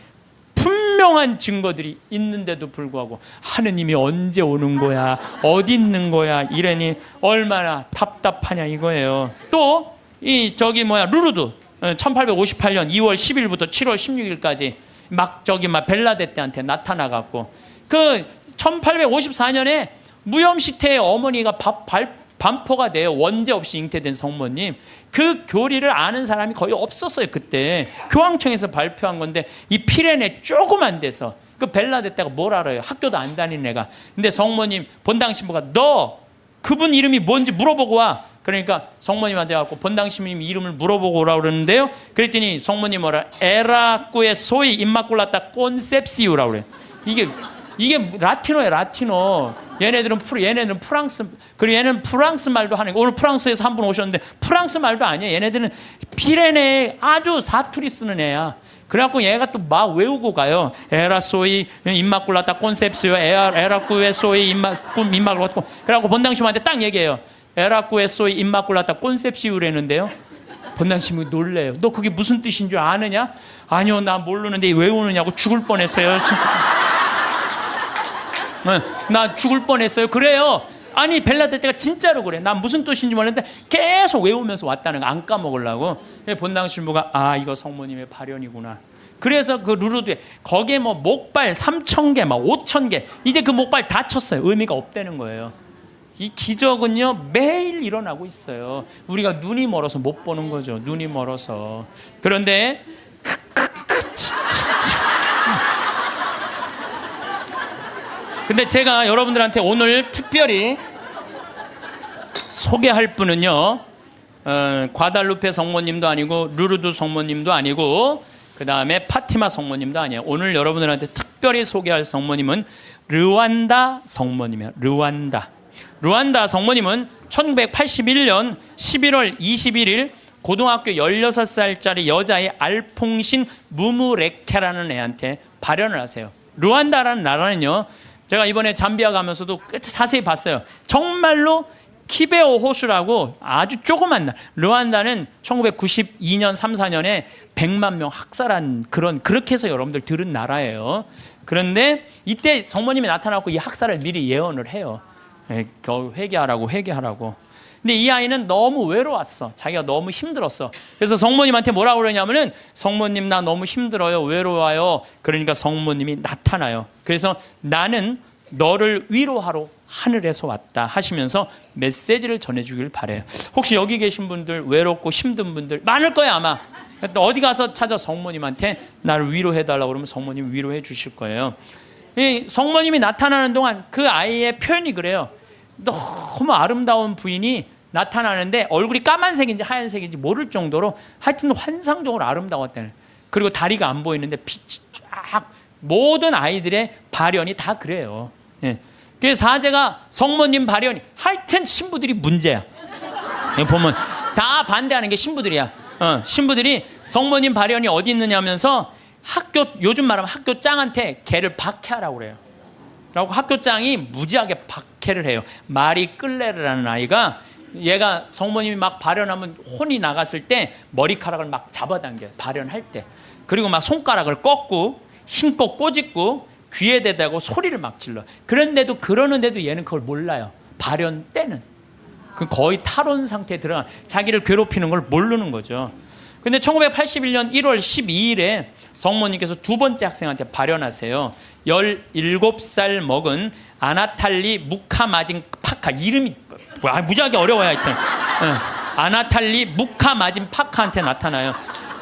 분명한 증거들이 있는데도 불구하고 하느님이 언제 오는 거야, 어디 있는 거야 이러니 얼마나 답답하냐 이거예요. 또 루르드 1858년 2월 10일부터 7월 16일까지 막 벨라데 때한테 나타나갖고 그 1854년에 무염시태의 어머니가 반포가 돼요. 원죄 없이 잉태된 성모님. 그 교리를 아는 사람이 거의 없었어요. 그때 교황청에서 발표한 건데 이 피레네 조그만 데서 그 벨라데 때가 뭘 알아요. 학교도 안 다니는 애가. 근데 성모님 본당 신부가 너 그분 이름이 뭔지 물어보고 와. 그러니까 성모님한테 가고 본당 신부님 이름을 물어보고 오라고 그러는데요. 그랬더니 성모님 뭐라? 에라꾸의 소위 임마꿀라타 콘셉시우라고 그래요. 이게 라틴어예요, 라틴어. 얘네들은 프랑스, 그리고 얘는 프랑스 말도 하는 거. 오늘 프랑스에서 한 분 오셨는데 프랑스 말도 아니에요. 얘네들은 피레네에 아주 사투리 쓰는 애야. 그래갖고 얘가 또 막 외우고 가요. 에라 소이 임마꿀라타 콘셉시오, 에라꾸의 소이 임마꿀라타. 그래갖고 본당신부한테 딱 얘기해요. 에라꾸의 소이 임마꿀라타 콘셉시우라는데요. 본당신부 놀래요. 너 그게 무슨 뜻인 줄 아느냐? 아니요, 나 모르는데 왜 우느냐고. 죽을 뻔했어요. 나 죽을 뻔했어요. 그래요. 아니 벨라데 때가 진짜로 그래. 난 무슨 뜻인지 몰랐는데 계속 외우면서 왔다는 거 안 까먹으려고. 본당 신부가 이거 성모님의 발현이구나. 그래서 그 루르드에 거기에 뭐 목발 3,000개 막 5,000개 이제 그 목발 다 쳤어요. 의미가 없다는 거예요. 이 기적은요 매일 일어나고 있어요. 우리가 눈이 멀어서 못 보는 거죠. 눈이 멀어서. 그런데 근데 제가 여러분들한테 오늘 특별히 소개할 분은요, 과달루페 성모님도 아니고 루르드 성모님도 아니고 그 다음에 파티마 성모님도 아니에요. 오늘 여러분들한테 특별히 소개할 성모님은 르완다 성모님이에요. 르완다 성모님은 1981년 11월 21일 고등학교 16살짜리 여자의 알퐁신 무무레케라는 애한테 발현을 하세요. 르완다라는 나라는요, 제가 이번에 잠비아 가면서도 자세히 봤어요. 정말로 키베오 호수라고 아주 조그만 나라. 르완다는 1992년 3, 4년에 100만 명 학살한 그렇게 해서 여러분들 들은 나라예요. 그런데 이때 성모님이 나타나고 이 학살을 미리 예언을 해요. 회개하라고. 근데 이 아이는 너무 외로웠어. 자기가 너무 힘들었어. 그래서 성모님한테 뭐라고 그러냐면은 성모님 나 너무 힘들어요. 외로워요. 그러니까 성모님이 나타나요. 그래서 나는 너를 위로하러 하늘에서 왔다 하시면서 메시지를 전해주길 바래요. 혹시 여기 계신 분들 외롭고 힘든 분들 많을 거예요 아마. 어디 가서 찾아 성모님한테 나를 위로해달라고 그러면 성모님 위로해 주실 거예요. 이 성모님이 나타나는 동안 그 아이의 표현이 그래요. 너무 아름다운 부인이 나타나는데 얼굴이 까만색인지 하얀색인지 모를 정도로 하여튼 환상적으로 아름다웠다는. 그리고 다리가 안 보이는데 빛이 쫙. 모든 아이들의 발현이 다 그래요. 예. 그래서 사제가 성모님 발현이 하여튼 신부들이 문제야. 보면 다 반대하는 게 신부들이야. 신부들이 성모님 발현이 어디 있느냐면서 요즘 말하면 학교 짱한테 걔를 박해하라고 그래요. 라고 학교 짱이 무지하게 박해를 해요. 마리 끌레르라는 아이가 얘가 성모님이 막 발현하면 혼이 나갔을 때 머리카락을 막 잡아당겨요. 발현할 때. 그리고 막 손가락을 꺾고 힘껏 꼬집고 귀에 대다고 소리를 막 질러. 그러는데도 얘는 그걸 몰라요. 발현 때는. 그 거의 탈원 상태에 들어가 자기를 괴롭히는 걸 모르는 거죠. 근데 1981년 1월 12일에 성모님께서 두 번째 학생한테 발현하세요. 17살 먹은 아나탈리 무카마진 파카. 이름이 무지하게 어려워요. 하여튼 아나탈리 무카마진 파카한테 나타나요.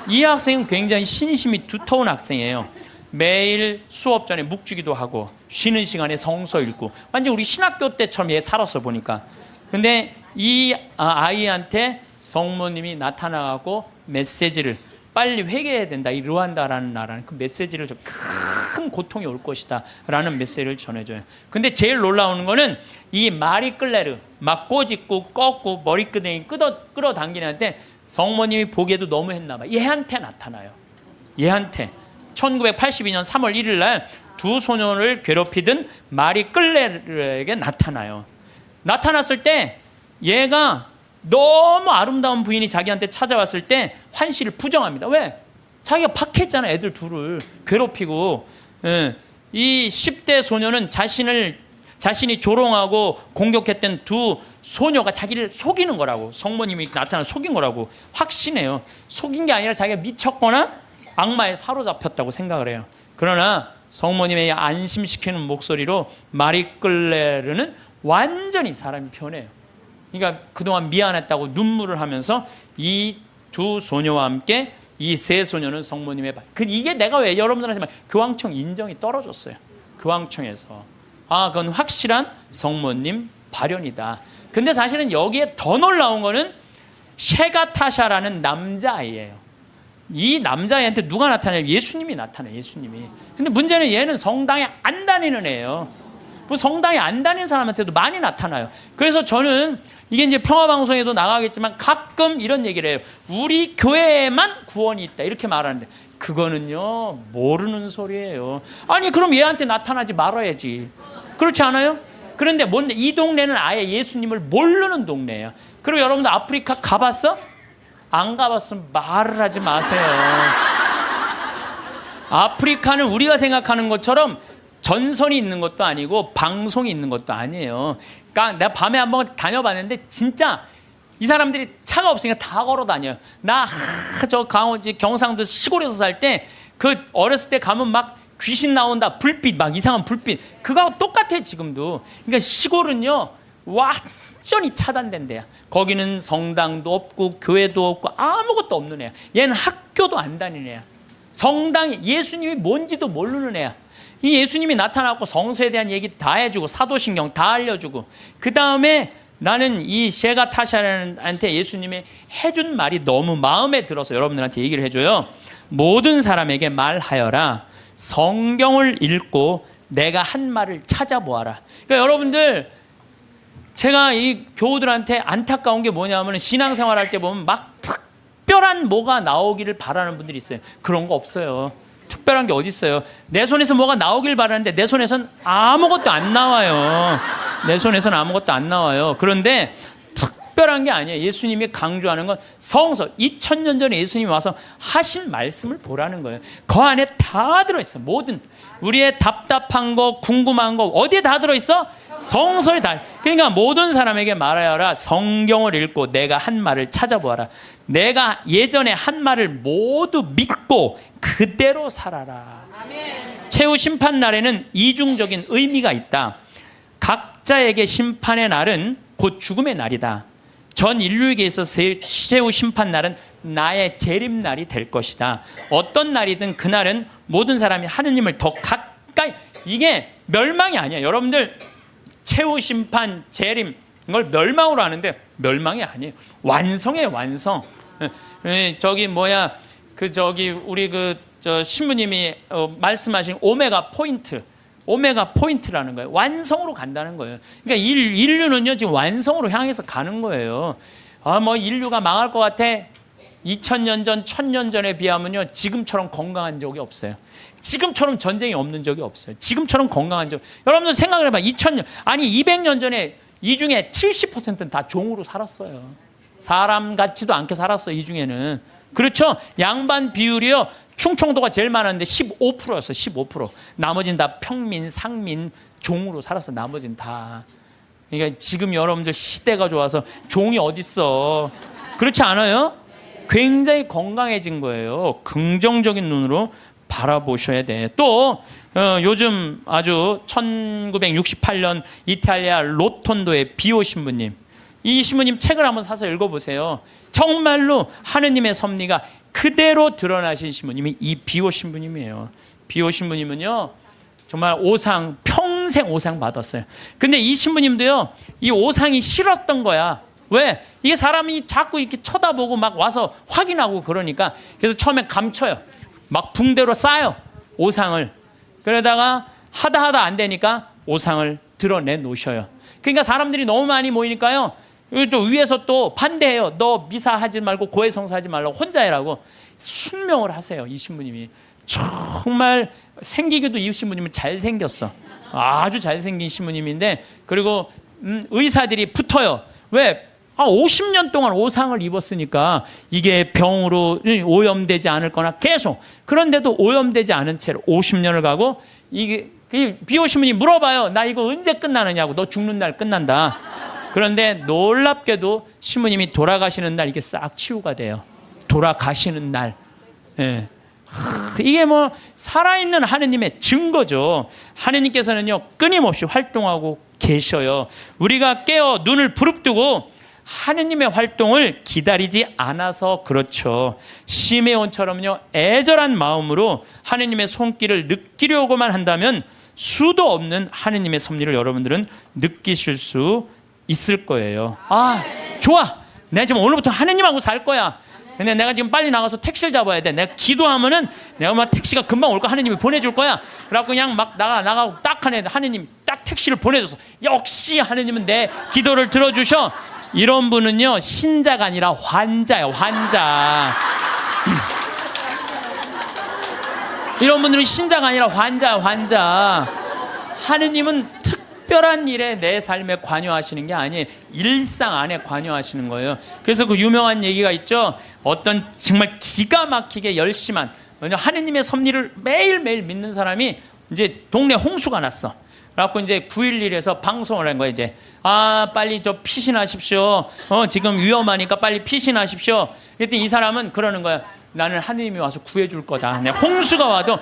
이 학생은 굉장히 신심이 두터운 학생이에요. 매일 수업 전에 묵주기도 하고 쉬는 시간에 성서 읽고 완전 우리 신학교 때처럼 얘 살았어 보니까. 근데 이 아이한테 성모님이 나타나고 메시지를 빨리 회개해야 된다. 이 르완다라는 나라는 그 메시지를 큰 고통이 올 것이다 라는 메시지를 전해줘요. 근데 제일 놀라운 거는 이 마리 끌레르 막 꼬집고 꺾고 머리끄댕이 끌어당기는 한테 성모님이 보기에도 너무 했나 봐. 얘한테 나타나요. 얘한테 1982년 3월 1일 날 두 소년을 괴롭히던 마리 끌레르에게 나타나요. 나타났을 때 얘가 너무 아름다운 부인이 자기한테 찾아왔을 때 환시를 부정합니다. 왜? 자기가 박했잖아. 애들 둘을 괴롭히고. 이 10대 소녀는 자신이 조롱하고 공격했던 두 소녀가 자기를 속이는 거라고. 성모님이 나타나 속인 거라고 확신해요. 속인 게 아니라 자기가 미쳤거나 악마에 사로잡혔다고 생각을 해요. 그러나 성모님의 안심시키는 목소리로 마리 끌레르는 완전히 사람이 변해요. 그러니까 그동안 미안했다고 눈물을 하면서 이 두 소녀와 함께 이 세 소녀는 성모님의 이게 내가 왜 여러분들한테 말 교황청 인정이 떨어졌어요. 교황청에서 그건 확실한 성모님 발현이다. 근데 사실은 여기에 더 놀라운 거는 셰가타샤라는 남자아이예요. 이 남자애한테 누가 나타나요? 예수님이 나타나요. 예수님이. 근데 문제는 얘는 성당에 안 다니는 애예요. 성당에 안 다니는 사람한테도 많이 나타나요. 그래서 저는 이게 이제 평화방송에도 나가겠지만 가끔 이런 얘기를 해요. 우리 교회에만 구원이 있다 이렇게 말하는데 그거는요 모르는 소리예요. 아니 그럼 얘한테 나타나지 말아야지. 그렇지 않아요? 그런데 뭔데 이 동네는 아예 예수님을 모르는 동네예요. 그리고 여러분들 아프리카 가봤어? 안 가봤으면 말을 하지 마세요. 아프리카는 우리가 생각하는 것처럼 전선이 있는 것도 아니고 방송이 있는 것도 아니에요. 그러니까 내가 밤에 한번 다녀봤는데 진짜 이 사람들이 차가 없으니까 다 걸어 다녀요. 저 경상도 시골에서 살 때 그 어렸을 때 가면 막 귀신 나온다 불빛 막 이상한 불빛 그거하고 똑같아 지금도. 그러니까 시골은요 완전히 차단된 데야. 거기는 성당도 없고 교회도 없고 아무것도 없는 애야. 얘는 학교도 안 다니는 애야. 성당이 예수님이 뭔지도 모르는 애야. 이 예수님이 나타나고 성서에 대한 얘기 다 해주고 사도신경 다 알려주고 그 다음에 나는 이 셰가타샤한테 예수님이 해준 말이 너무 마음에 들어서 여러분들한테 얘기를 해줘요. 모든 사람에게 말하여라. 성경을 읽고 내가 한 말을 찾아보아라. 그러니까 여러분들 제가 이 교우들한테 안타까운 게 뭐냐면 신앙생활 할 때 보면 막 특별한 뭐가 나오기를 바라는 분들이 있어요. 그런 거 없어요. 특별한 게 어디 있어요? 내 손에서 뭐가 나오길 바라는데 내 손에선 아무것도 안 나와요. 내 손에서는 아무것도 안 나와요. 그런데 특별한 게 아니에요. 예수님이 강조하는 건 성서. 2000년 전에 예수님이 와서 하신 말씀을 보라는 거예요. 그 안에 다 들어있어. 모든 우리의 답답한 거, 궁금한 거 어디에 다 들어있어? 성서에 다. 그러니까 모든 사람에게 말하여라. 성경을 읽고 내가 한 말을 찾아보아라. 내가 예전에 한 말을 모두 믿고 그대로 살아라. 최후 심판 날에는 이중적인 의미가 있다. 각자에게 심판의 날은 곧 죽음의 날이다. 전 인류에게 있어서 최후 심판 날은 나의 재림날이 될 것이다. 어떤 날이든 그날은 모든 사람이 하느님을 더 가까이, 이게 멸망이 아니야. 여러분들 최후 심판, 재림 이걸 멸망으로 하는데 멸망이 아니에요. 완성의 완성. 저기 뭐야 우리 신부님이 말씀하신 오메가 포인트라는 거예요. 완성으로 간다는 거예요. 그러니까 인류는요 지금 완성으로 향해서 가는 거예요. 뭐 인류가 망할 것 같아. 2000년 전, 1000년 전에 비하면요 지금처럼 건강한 적이 없어요. 지금처럼 전쟁이 없는 적이 없어요. 지금처럼 건강한 적. 여러분들 생각을 해봐. 2000년 아니 200년 전에 이 중에 70%는 다 종으로 살았어요. 사람 같지도 않게 살았어요. 이 중에는. 그렇죠. 양반 비율이요 충청도가 제일 많았는데 15%였어요. 15%. 나머지는 다 평민, 상민, 종으로 살았어. 나머지는 다. 그러니까 지금 여러분들 시대가 좋아서 종이 어딨어. 그렇지 않아요? 굉장히 건강해진 거예요. 긍정적인 눈으로 바라보셔야 돼. 또 요즘 아주 1968년 이탈리아 로톤도의 비오 신부님. 이 신부님 책을 한번 사서 읽어보세요. 정말로 하느님의 섭리가 그대로 드러나신 신부님이 이 비오 신부님이에요. 비오 신부님은요 정말 오상, 평생 오상 받았어요. 근데 이 신부님도요 이 오상이 싫었던 거야. 왜? 이게 사람이 자꾸 이렇게 쳐다보고 막 와서 확인하고 그러니까. 그래서 처음에 감춰요. 막 붕대로 싸요 오상을. 그러다가 하다 안 되니까 오상을 드러내 놓으셔요. 그러니까 사람들이 너무 많이 모이니까요 또 위에서 또 반대해요. 너 미사하지 말고 고해성사하지 말라고 혼자 해라고 순명을 하세요. 이 신부님이 정말 생기기도 이 신부님은 잘생겼어. 아주 잘생긴 신부님인데 그리고 의사들이 붙어요. 왜? 50년 동안 오상을 입었으니까 이게 병으로 오염되지 않을 거나 계속. 그런데도 오염되지 않은 채로 50년을 가고 이게 비오 신부님이 물어봐요. 나 이거 언제 끝나느냐고. 너 죽는 날 끝난다. 그런데 놀랍게도 신부님이 돌아가시는 날 이게 싹 치유가 돼요. 돌아가시는 날. 예. 이게 뭐 살아있는 하느님의 증거죠. 하느님께서는요 끊임없이 활동하고 계셔요. 우리가 깨어 눈을 부릅뜨고 하느님의 활동을 기다리지 않아서 그렇죠. 시메온처럼요 애절한 마음으로 하느님의 손길을 느끼려고만 한다면 수도 없는 하느님의 섭리를 여러분들은 느끼실 수 있을 거예요. 아 좋아, 내가 지금 오늘부터 하느님하고 살 거야. 근데 내가 지금 빨리 나가서 택시를 잡아야 돼. 내가 기도하면은 내가 막 택시가 금방 올 거야. 하느님이 보내줄 거야. 그래갖고 그냥 막 나가고 딱 하느님 딱 택시를 보내줘서 역시 하느님은 내 기도를 들어주셔. 이런 분은요 신자가 아니라 환자예요. 환자. 이런 분들은 신자가 아니라 환자야. 환자. 하느님은 특별한 일에 내 삶에 관여하시는 게 아니에요. 일상 안에 관여하시는 거예요. 그래서 그 유명한 얘기가 있죠. 어떤 정말 기가 막히게 열심한 하느님의 섭리를 매일매일 믿는 사람이 이제 동네 홍수가 났어. 그래갖고 이제 911에서 방송을 한 거야. 이제 빨리 피신하십시오. 지금 위험하니까 빨리 피신하십시오. 그랬더니 이 사람은 그러는 거야. 나는 하느님이 와서 구해줄 거다. 홍수가 와도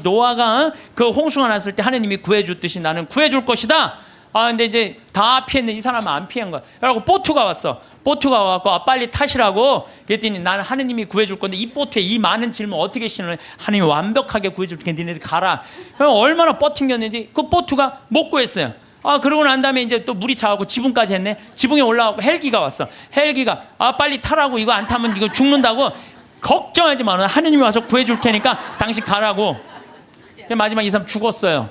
노아가 그 홍수가 났을 때 하느님이 구해줬듯이 나는 구해줄 것이다. 근데 이제 다 피했는데 이 사람은 안 피한 거야. 그래갖고 보트가 왔어. 보트가 와갖고 빨리 타시라고. 그랬더니 나는 하느님이 구해줄 건데 이 보트에 이 많은 짐을 어떻게 실어? 하느님이 완벽하게 구해줄 테니까 니네들 가라. 그럼 얼마나 버팅겼는지 그 보트가 못 구했어요. 그러고 난 다음에 이제 또 물이 차가고 지붕까지 했네. 지붕에 올라가고 헬기가 왔어. 헬기가 빨리 타라고. 이거 안 타면 이거 죽는다고. 걱정하지 마. 하느님이 와서 구해줄 테니까 당신 가라고. 마지막 이 사람 죽었어요.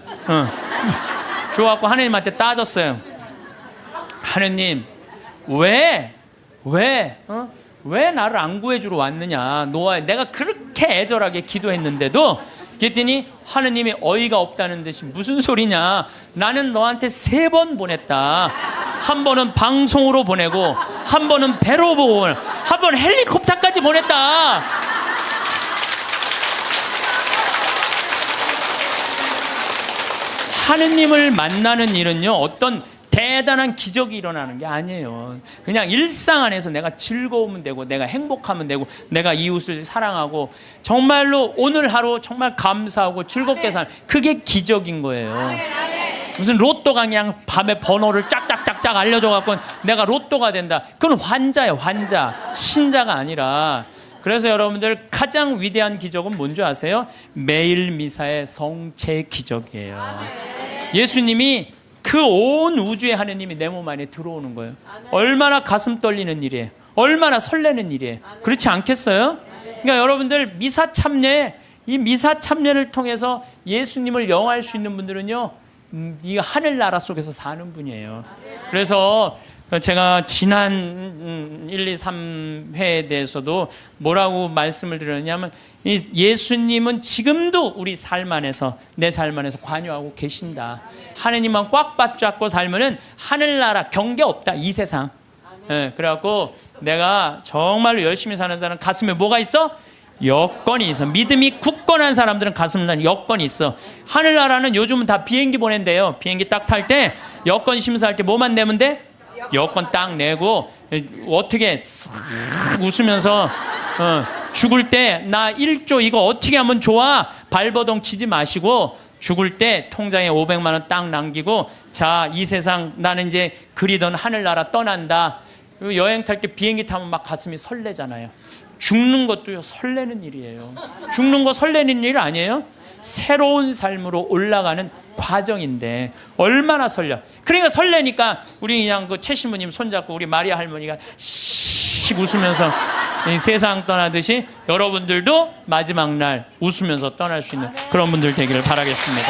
죽어갖고 하느님한테 따졌어요. 하느님 왜 나를 안 구해주러 왔느냐. 노아 내가 그렇게 애절하게 기도했는데도. 그랬더니 하느님이 어이가 없다는 듯이 무슨 소리냐? 나는 너한테 3번 보냈다. 한 번은 방송으로 보내고, 한 번은 배로 보고, 한 번 헬리콥터까지 보냈다. 하느님을 만나는 일은요, 어떤 대단한 기적이 일어나는 게 아니에요. 그냥 일상 안에서 내가 즐거우면 되고, 내가 행복하면 되고, 내가 이웃을 사랑하고, 정말로 오늘 하루 정말 감사하고 즐겁게 사는, 그게 기적인 거예요. 무슨 로또가 그냥 밤에 번호를 짝짝짝짝 알려줘갖고 내가 로또가 된다. 그건 환자예요, 환자. 신자가 아니라. 그래서 여러분들 가장 위대한 기적은 뭔지 아세요? 매일 미사의 성체 기적이에요. 예수님이 그 온 우주의 하느님이 내 몸 안에 들어오는 거예요. 얼마나 가슴 떨리는 일이에요. 얼마나 설레는 일이에요. 그렇지 않겠어요? 그러니까 여러분들 미사 참여, 이 미사 참여를 통해서 예수님을 영화할 수 있는 분들은요, 이 하늘나라 속에서 사는 분이에요. 그래서 제가 지난 1, 2, 3회에 대해서도 뭐라고 말씀을 드렸냐면, 예수님은 지금도 우리 삶 안에서, 내 삶 안에서 관여하고 계신다. 하느님만 꽉 붙잡고 살면은 하늘나라 경계 없다, 이 세상. 예, 그래갖고 내가 정말로 열심히 사는 사람 가슴에 뭐가 있어? 여건이 있어. 믿음이 굳건한 사람들은 가슴에 여건이 있어. 하늘나라는 요즘은 다 비행기 보낸대요. 비행기 딱 탈 때 여건 심사할 때 뭐만 내면 돼? 여건 딱 내고 어떻게 싹 웃으면서 죽을 때 나 1조 이거 어떻게 하면 좋아? 발버둥 치지 마시고 죽을 때 통장에 500만 원 딱 남기고, 자, 이 세상 나는 이제 그리던 하늘나라 떠난다. 여행 탈 때 비행기 타면 막 가슴이 설레잖아요. 죽는 것도요, 설레는 일이에요. 죽는 거 설레는 일 아니에요? 새로운 삶으로 올라가는 과정인데 얼마나 설레. 그러니까 설레니까 우리 그냥 그 최 신부님 손잡고 우리 마리아 할머니가 씩 웃으면서 이 세상 떠나듯이 여러분들도 마지막 날 웃으면서 떠날 수 있는 그런 분들 되기를 바라겠습니다.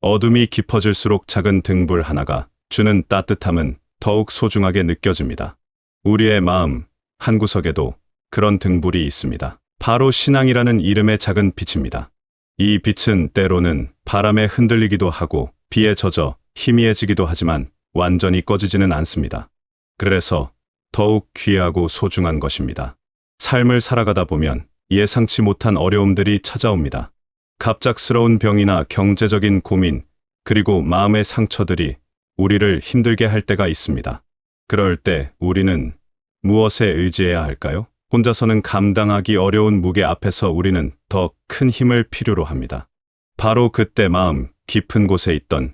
어둠이 깊어질수록 작은 등불 하나가 주는 따뜻함은 더욱 소중하게 느껴집니다. 우리의 마음 한구석에도 그런 등불이 있습니다. 바로 신앙이라는 이름의 작은 빛입니다. 이 빛은 때로는 바람에 흔들리기도 하고 비에 젖어 희미해지기도 하지만 완전히 꺼지지는 않습니다. 그래서 더욱 귀하고 소중한 것입니다. 삶을 살아가다 보면 예상치 못한 어려움들이 찾아옵니다. 갑작스러운 병이나 경제적인 고민, 그리고 마음의 상처들이 우리를 힘들게 할 때가 있습니다. 그럴 때 우리는 무엇에 의지해야 할까요? 혼자서는 감당하기 어려운 무게 앞에서 우리는 더 큰 힘을 필요로 합니다. 바로 그때 마음 깊은 곳에 있던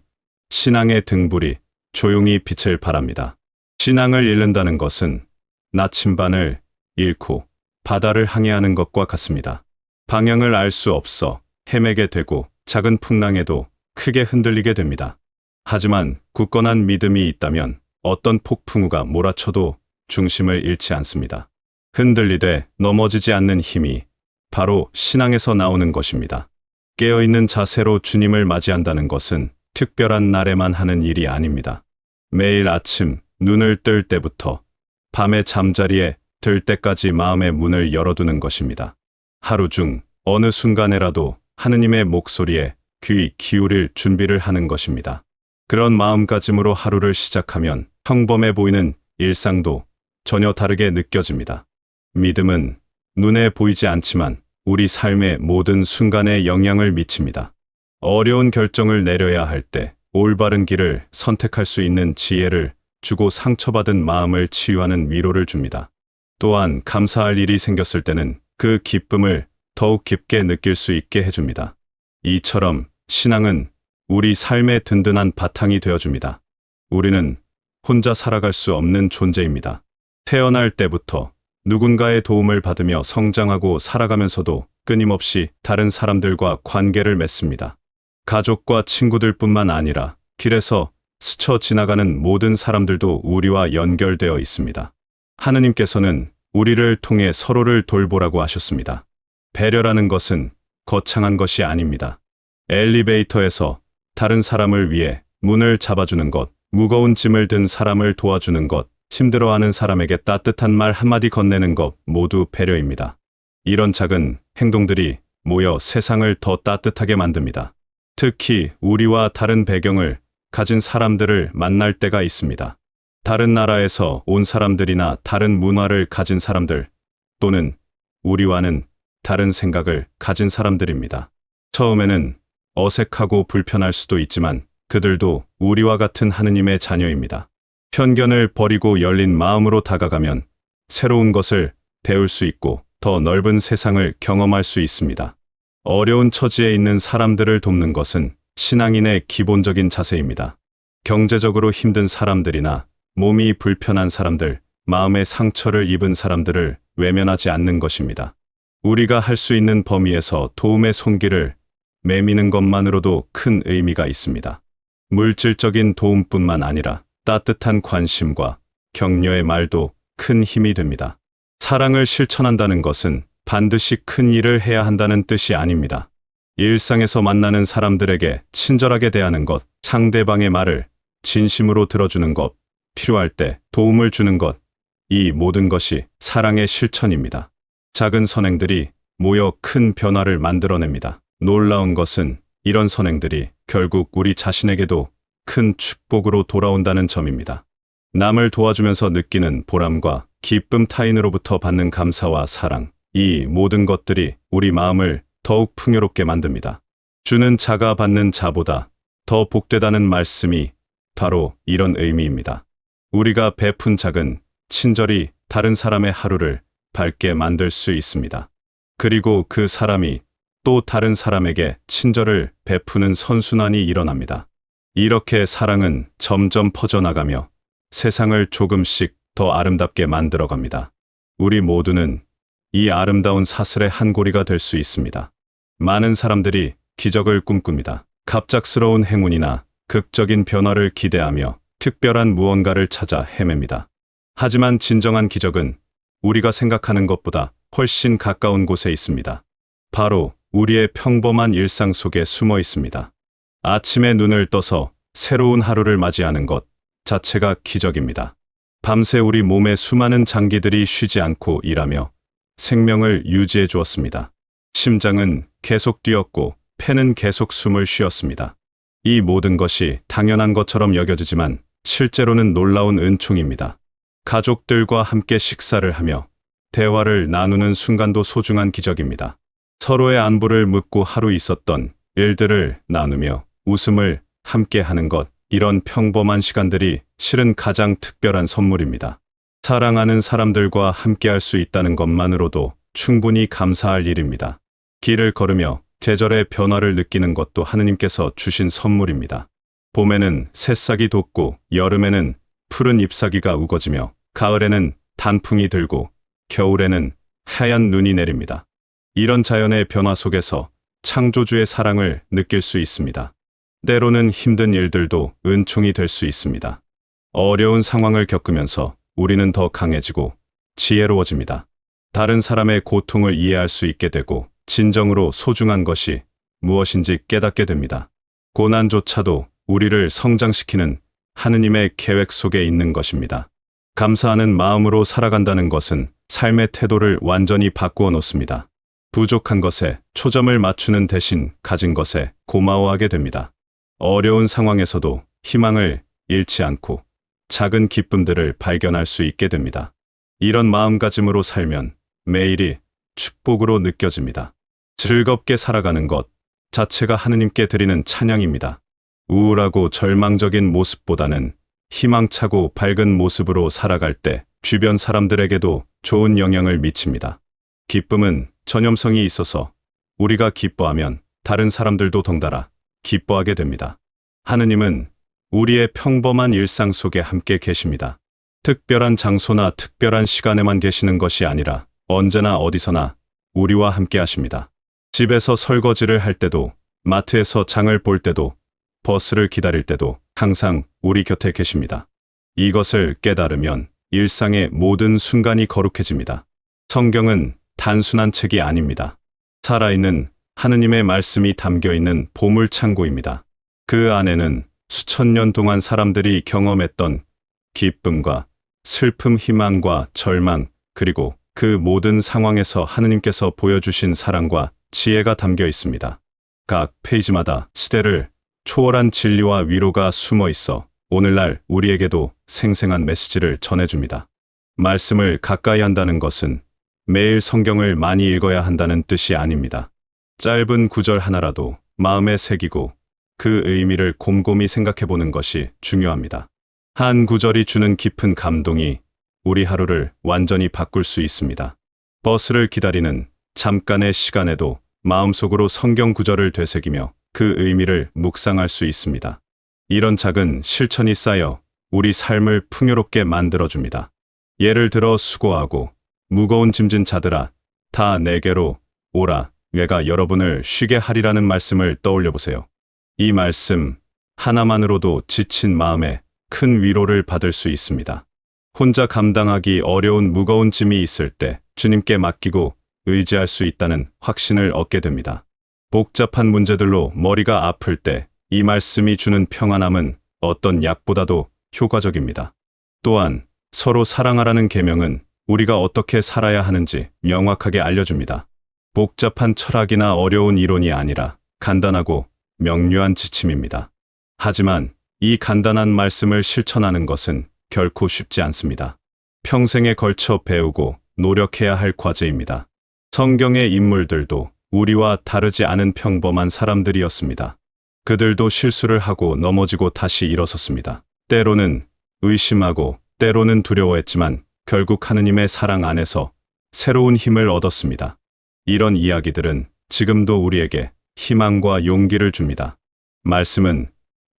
신앙의 등불이 조용히 빛을 발합니다. 신앙을 잃는다는 것은 나침반을 잃고 바다를 항해하는 것과 같습니다. 방향을 알 수 없어 헤매게 되고 작은 풍랑에도 크게 흔들리게 됩니다. 하지만 굳건한 믿음이 있다면 어떤 폭풍우가 몰아쳐도 중심을 잃지 않습니다. 흔들리되 넘어지지 않는 힘이 바로 신앙에서 나오는 것입니다. 깨어있는 자세로 주님을 맞이한다는 것은 특별한 날에만 하는 일이 아닙니다. 매일 아침 눈을 뜰 때부터 밤에 잠자리에 들 때까지 마음의 문을 열어두는 것입니다. 하루 중 어느 순간에라도 하느님의 목소리에 귀 기울일 준비를 하는 것입니다. 그런 마음가짐으로 하루를 시작하면 평범해 보이는 일상도 전혀 다르게 느껴집니다. 믿음은 눈에 보이지 않지만 우리 삶의 모든 순간에 영향을 미칩니다. 어려운 결정을 내려야 할 때 올바른 길을 선택할 수 있는 지혜를 주고 상처받은 마음을 치유하는 위로를 줍니다. 또한 감사할 일이 생겼을 때는 그 기쁨을 더욱 깊게 느낄 수 있게 해줍니다. 이처럼 신앙은 우리 삶의 든든한 바탕이 되어줍니다. 우리는 혼자 살아갈 수 없는 존재입니다. 태어날 때부터 누군가의 도움을 받으며 성장하고 살아가면서도 끊임없이 다른 사람들과 관계를 맺습니다. 가족과 친구들뿐만 아니라 길에서 스쳐 지나가는 모든 사람들도 우리와 연결되어 있습니다. 하느님께서는 우리를 통해 서로를 돌보라고 하셨습니다. 배려라는 것은 거창한 것이 아닙니다. 엘리베이터에서 다른 사람을 위해 문을 잡아주는 것, 무거운 짐을 든 사람을 도와주는 것, 힘들어하는 사람에게 따뜻한 말 한마디 건네는 것 모두 배려입니다. 이런 작은 행동들이 모여 세상을 더 따뜻하게 만듭니다. 특히 우리와 다른 배경을 가진 사람들을 만날 때가 있습니다. 다른 나라에서 온 사람들이나 다른 문화를 가진 사람들, 또는 우리와는 다른 생각을 가진 사람들입니다. 처음에는 어색하고 불편할 수도 있지만 그들도 우리와 같은 하느님의 자녀입니다. 편견을 버리고 열린 마음으로 다가가면 새로운 것을 배울 수 있고 더 넓은 세상을 경험할 수 있습니다. 어려운 처지에 있는 사람들을 돕는 것은 신앙인의 기본적인 자세입니다. 경제적으로 힘든 사람들이나 몸이 불편한 사람들, 마음의 상처를 입은 사람들을 외면하지 않는 것입니다. 우리가 할 수 있는 범위에서 도움의 손길을 내미는 것만으로도 큰 의미가 있습니다. 물질적인 도움뿐만 아니라 따뜻한 관심과 격려의 말도 큰 힘이 됩니다. 사랑을 실천한다는 것은 반드시 큰 일을 해야 한다는 뜻이 아닙니다. 일상에서 만나는 사람들에게 친절하게 대하는 것, 상대방의 말을 진심으로 들어주는 것, 필요할 때 도움을 주는 것, 이 모든 것이 사랑의 실천입니다. 작은 선행들이 모여 큰 변화를 만들어냅니다. 놀라운 것은 이런 선행들이 결국 우리 자신에게도 큰 축복으로 돌아온다는 점입니다. 남을 도와주면서 느끼는 보람과 기쁨, 타인으로부터 받는 감사와 사랑, 이 모든 것들이 우리 마음을 더욱 풍요롭게 만듭니다. 주는 자가 받는 자보다 더 복되다는 말씀이 바로 이런 의미입니다. 우리가 베푼 작은 친절이 다른 사람의 하루를 밝게 만들 수 있습니다. 그리고 그 사람이 또 다른 사람에게 친절을 베푸는 선순환이 일어납니다. 이렇게 사랑은 점점 퍼져나가며 세상을 조금씩 더 아름답게 만들어갑니다. 우리 모두는 이 아름다운 사슬의 한 고리가 될 수 있습니다. 많은 사람들이 기적을 꿈꿉니다. 갑작스러운 행운이나 극적인 변화를 기대하며 특별한 무언가를 찾아 헤맵니다. 하지만 진정한 기적은 우리가 생각하는 것보다 훨씬 가까운 곳에 있습니다. 바로 우리의 평범한 일상 속에 숨어 있습니다. 아침에 눈을 떠서 새로운 하루를 맞이하는 것 자체가 기적입니다. 밤새 우리 몸의 수많은 장기들이 쉬지 않고 일하며 생명을 유지해 주었습니다. 심장은 계속 뛰었고 폐는 계속 숨을 쉬었습니다. 이 모든 것이 당연한 것처럼 여겨지지만 실제로는 놀라운 은총입니다. 가족들과 함께 식사를 하며 대화를 나누는 순간도 소중한 기적입니다. 서로의 안부를 묻고 하루 있었던 일들을 나누며 웃음을 함께 하는 것, 이런 평범한 시간들이 실은 가장 특별한 선물입니다. 사랑하는 사람들과 함께 할 수 있다는 것만으로도 충분히 감사할 일입니다. 길을 걸으며 계절의 변화를 느끼는 것도 하느님께서 주신 선물입니다. 봄에는 새싹이 돋고 여름에는 푸른 잎사귀가 우거지며 가을에는 단풍이 들고 겨울에는 하얀 눈이 내립니다. 이런 자연의 변화 속에서 창조주의 사랑을 느낄 수 있습니다. 때로는 힘든 일들도 은총이 될 수 있습니다. 어려운 상황을 겪으면서 우리는 더 강해지고 지혜로워집니다. 다른 사람의 고통을 이해할 수 있게 되고 진정으로 소중한 것이 무엇인지 깨닫게 됩니다. 고난조차도 우리를 성장시키는 하느님의 계획 속에 있는 것입니다. 감사하는 마음으로 살아간다는 것은 삶의 태도를 완전히 바꾸어 놓습니다. 부족한 것에 초점을 맞추는 대신 가진 것에 고마워하게 됩니다. 어려운 상황에서도 희망을 잃지 않고 작은 기쁨들을 발견할 수 있게 됩니다. 이런 마음가짐으로 살면 매일이 축복으로 느껴집니다. 즐겁게 살아가는 것 자체가 하느님께 드리는 찬양입니다. 우울하고 절망적인 모습보다는 희망차고 밝은 모습으로 살아갈 때 주변 사람들에게도 좋은 영향을 미칩니다. 기쁨은 전염성이 있어서 우리가 기뻐하면 다른 사람들도 덩달아 기뻐하게 됩니다. 하느님은 우리의 평범한 일상 속에 함께 계십니다. 특별한 장소나 특별한 시간에만 계시는 것이 아니라 언제나 어디서나 우리와 함께 하십니다. 집에서 설거지를 할 때도, 마트에서 장을 볼 때도, 버스를 기다릴 때도 항상 우리 곁에 계십니다. 이것을 깨달으면 일상의 모든 순간이 거룩해집니다. 성경은 단순한 책이 아닙니다. 살아있는 하느님의 말씀이 담겨있는 보물창고입니다. 그 안에는 수천 년 동안 사람들이 경험했던 기쁨과 슬픔, 희망과 절망, 그리고 그 모든 상황에서 하느님께서 보여주신 사랑과 지혜가 담겨 있습니다. 각 페이지마다 시대를 초월한 진리와 위로가 숨어 있어 오늘날 우리에게도 생생한 메시지를 전해줍니다. 말씀을 가까이 한다는 것은 매일 성경을 많이 읽어야 한다는 뜻이 아닙니다. 짧은 구절 하나라도 마음에 새기고 그 의미를 곰곰이 생각해 보는 것이 중요합니다. 한 구절이 주는 깊은 감동이 우리 하루를 완전히 바꿀 수 있습니다. 버스를 기다리는 잠깐의 시간에도 마음속으로 성경 구절을 되새기며 그 의미를 묵상할 수 있습니다. 이런 작은 실천이 쌓여 우리 삶을 풍요롭게 만들어줍니다. 예를 들어 수고하고 무거운 짐진 자들아 다 내게로 오라, 내가 여러분을 쉬게 하리라는 말씀을 떠올려 보세요. 이 말씀 하나만으로도 지친 마음에 큰 위로를 받을 수 있습니다. 혼자 감당하기 어려운 무거운 짐이 있을 때 주님께 맡기고 의지할 수 있다는 확신을 얻게 됩니다. 복잡한 문제들로 머리가 아플 때 이 말씀이 주는 평안함은 어떤 약보다도 효과적입니다. 또한 서로 사랑하라는 계명은 우리가 어떻게 살아야 하는지 명확하게 알려줍니다. 복잡한 철학이나 어려운 이론이 아니라 간단하고 명료한 지침입니다. 하지만 이 간단한 말씀을 실천하는 것은 결코 쉽지 않습니다. 평생에 걸쳐 배우고 노력해야 할 과제입니다. 성경의 인물들도 우리와 다르지 않은 평범한 사람들이었습니다. 그들도 실수를 하고 넘어지고 다시 일어섰습니다. 때로는 의심하고 때로는 두려워했지만 결국 하느님의 사랑 안에서 새로운 힘을 얻었습니다. 이런 이야기들은 지금도 우리에게 희망과 용기를 줍니다. 말씀은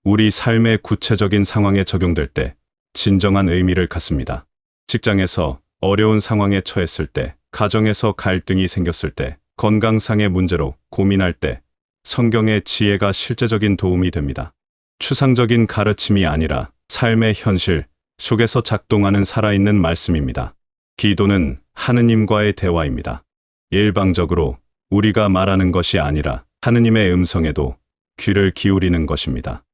우리 삶의 구체적인 상황에 적용될 때 진정한 의미를 갖습니다. 직장에서 어려운 상황에 처했을 때, 가정에서 갈등이 생겼을 때, 건강상의 문제로 고민할 때 성경의 지혜가 실제적인 도움이 됩니다. 추상적인 가르침이 아니라 삶의 현실 속에서 작동하는 살아있는 말씀입니다. 기도는 하느님과의 대화입니다. 일방적으로 우리가 말하는 것이 아니라 하느님의 음성에도 귀를 기울이는 것입니다.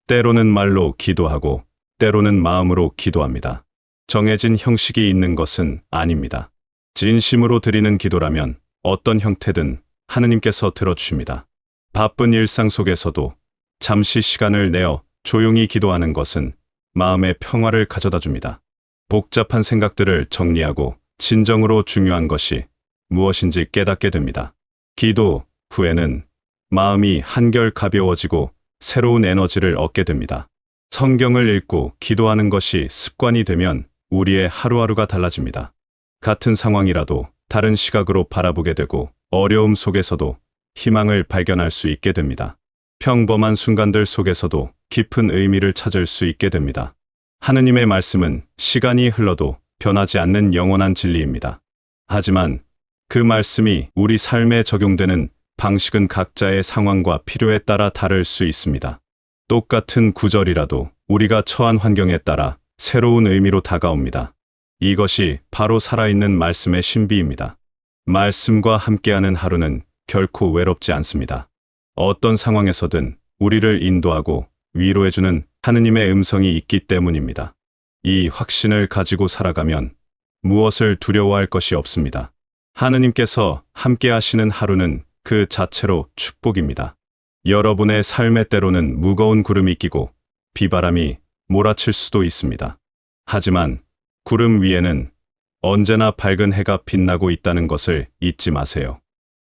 때로는 말로 기도하고 때로는 마음으로 기도합니다. 정해진 형식이 있는 것은 아닙니다. 진심으로 드리는 기도라면 어떤 형태든 하느님께서 들어주십니다. 바쁜 일상 속에서도 잠시 시간을 내어 조용히 기도하는 것은 마음의 평화를 가져다 줍니다. 복잡한 생각들을 정리하고 진정으로 중요한 것이 무엇인지 깨닫게 됩니다. 기도 후에는 마음이 한결 가벼워지고 새로운 에너지를 얻게 됩니다. 성경을 읽고 기도하는 것이 습관이 되면 우리의 하루하루가 달라집니다. 같은 상황이라도 다른 시각으로 바라보게 되고 어려움 속에서도 희망을 발견할 수 있게 됩니다. 평범한 순간들 속에서도 깊은 의미를 찾을 수 있게 됩니다. 하느님의 말씀은 시간이 흘러도 변하지 않는 영원한 진리입니다. 하지만 그 말씀이 우리 삶에 적용되는 방식은 각자의 상황과 필요에 따라 다를 수 있습니다. 똑같은 구절이라도 우리가 처한 환경에 따라 새로운 의미로 다가옵니다. 이것이 바로 살아있는 말씀의 신비입니다. 말씀과 함께하는 하루는 결코 외롭지 않습니다. 어떤 상황에서든 우리를 인도하고 위로해주는 하느님의 음성이 있기 때문입니다. 이 확신을 가지고 살아가면 무엇을 두려워할 것이 없습니다. 하느님께서 함께하시는 하루는 그 자체로 축복입니다. 여러분의 삶의 때로는 무거운 구름이 끼고 비바람이 몰아칠 수도 있습니다. 하지만 구름 위에는 언제나 밝은 해가 빛나고 있다는 것을 잊지 마세요.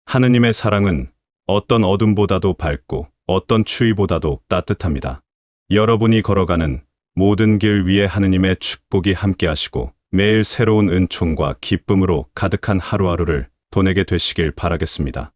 하느님의 사랑은 어떤 어둠보다도 밝고 어떤 추위보다도 따뜻합니다. 여러분이 걸어가는 모든 길 위에 하느님의 축복이 함께하시고 매일 새로운 은총과 기쁨으로 가득한 하루하루를 보내게 되시길 바라겠습니다.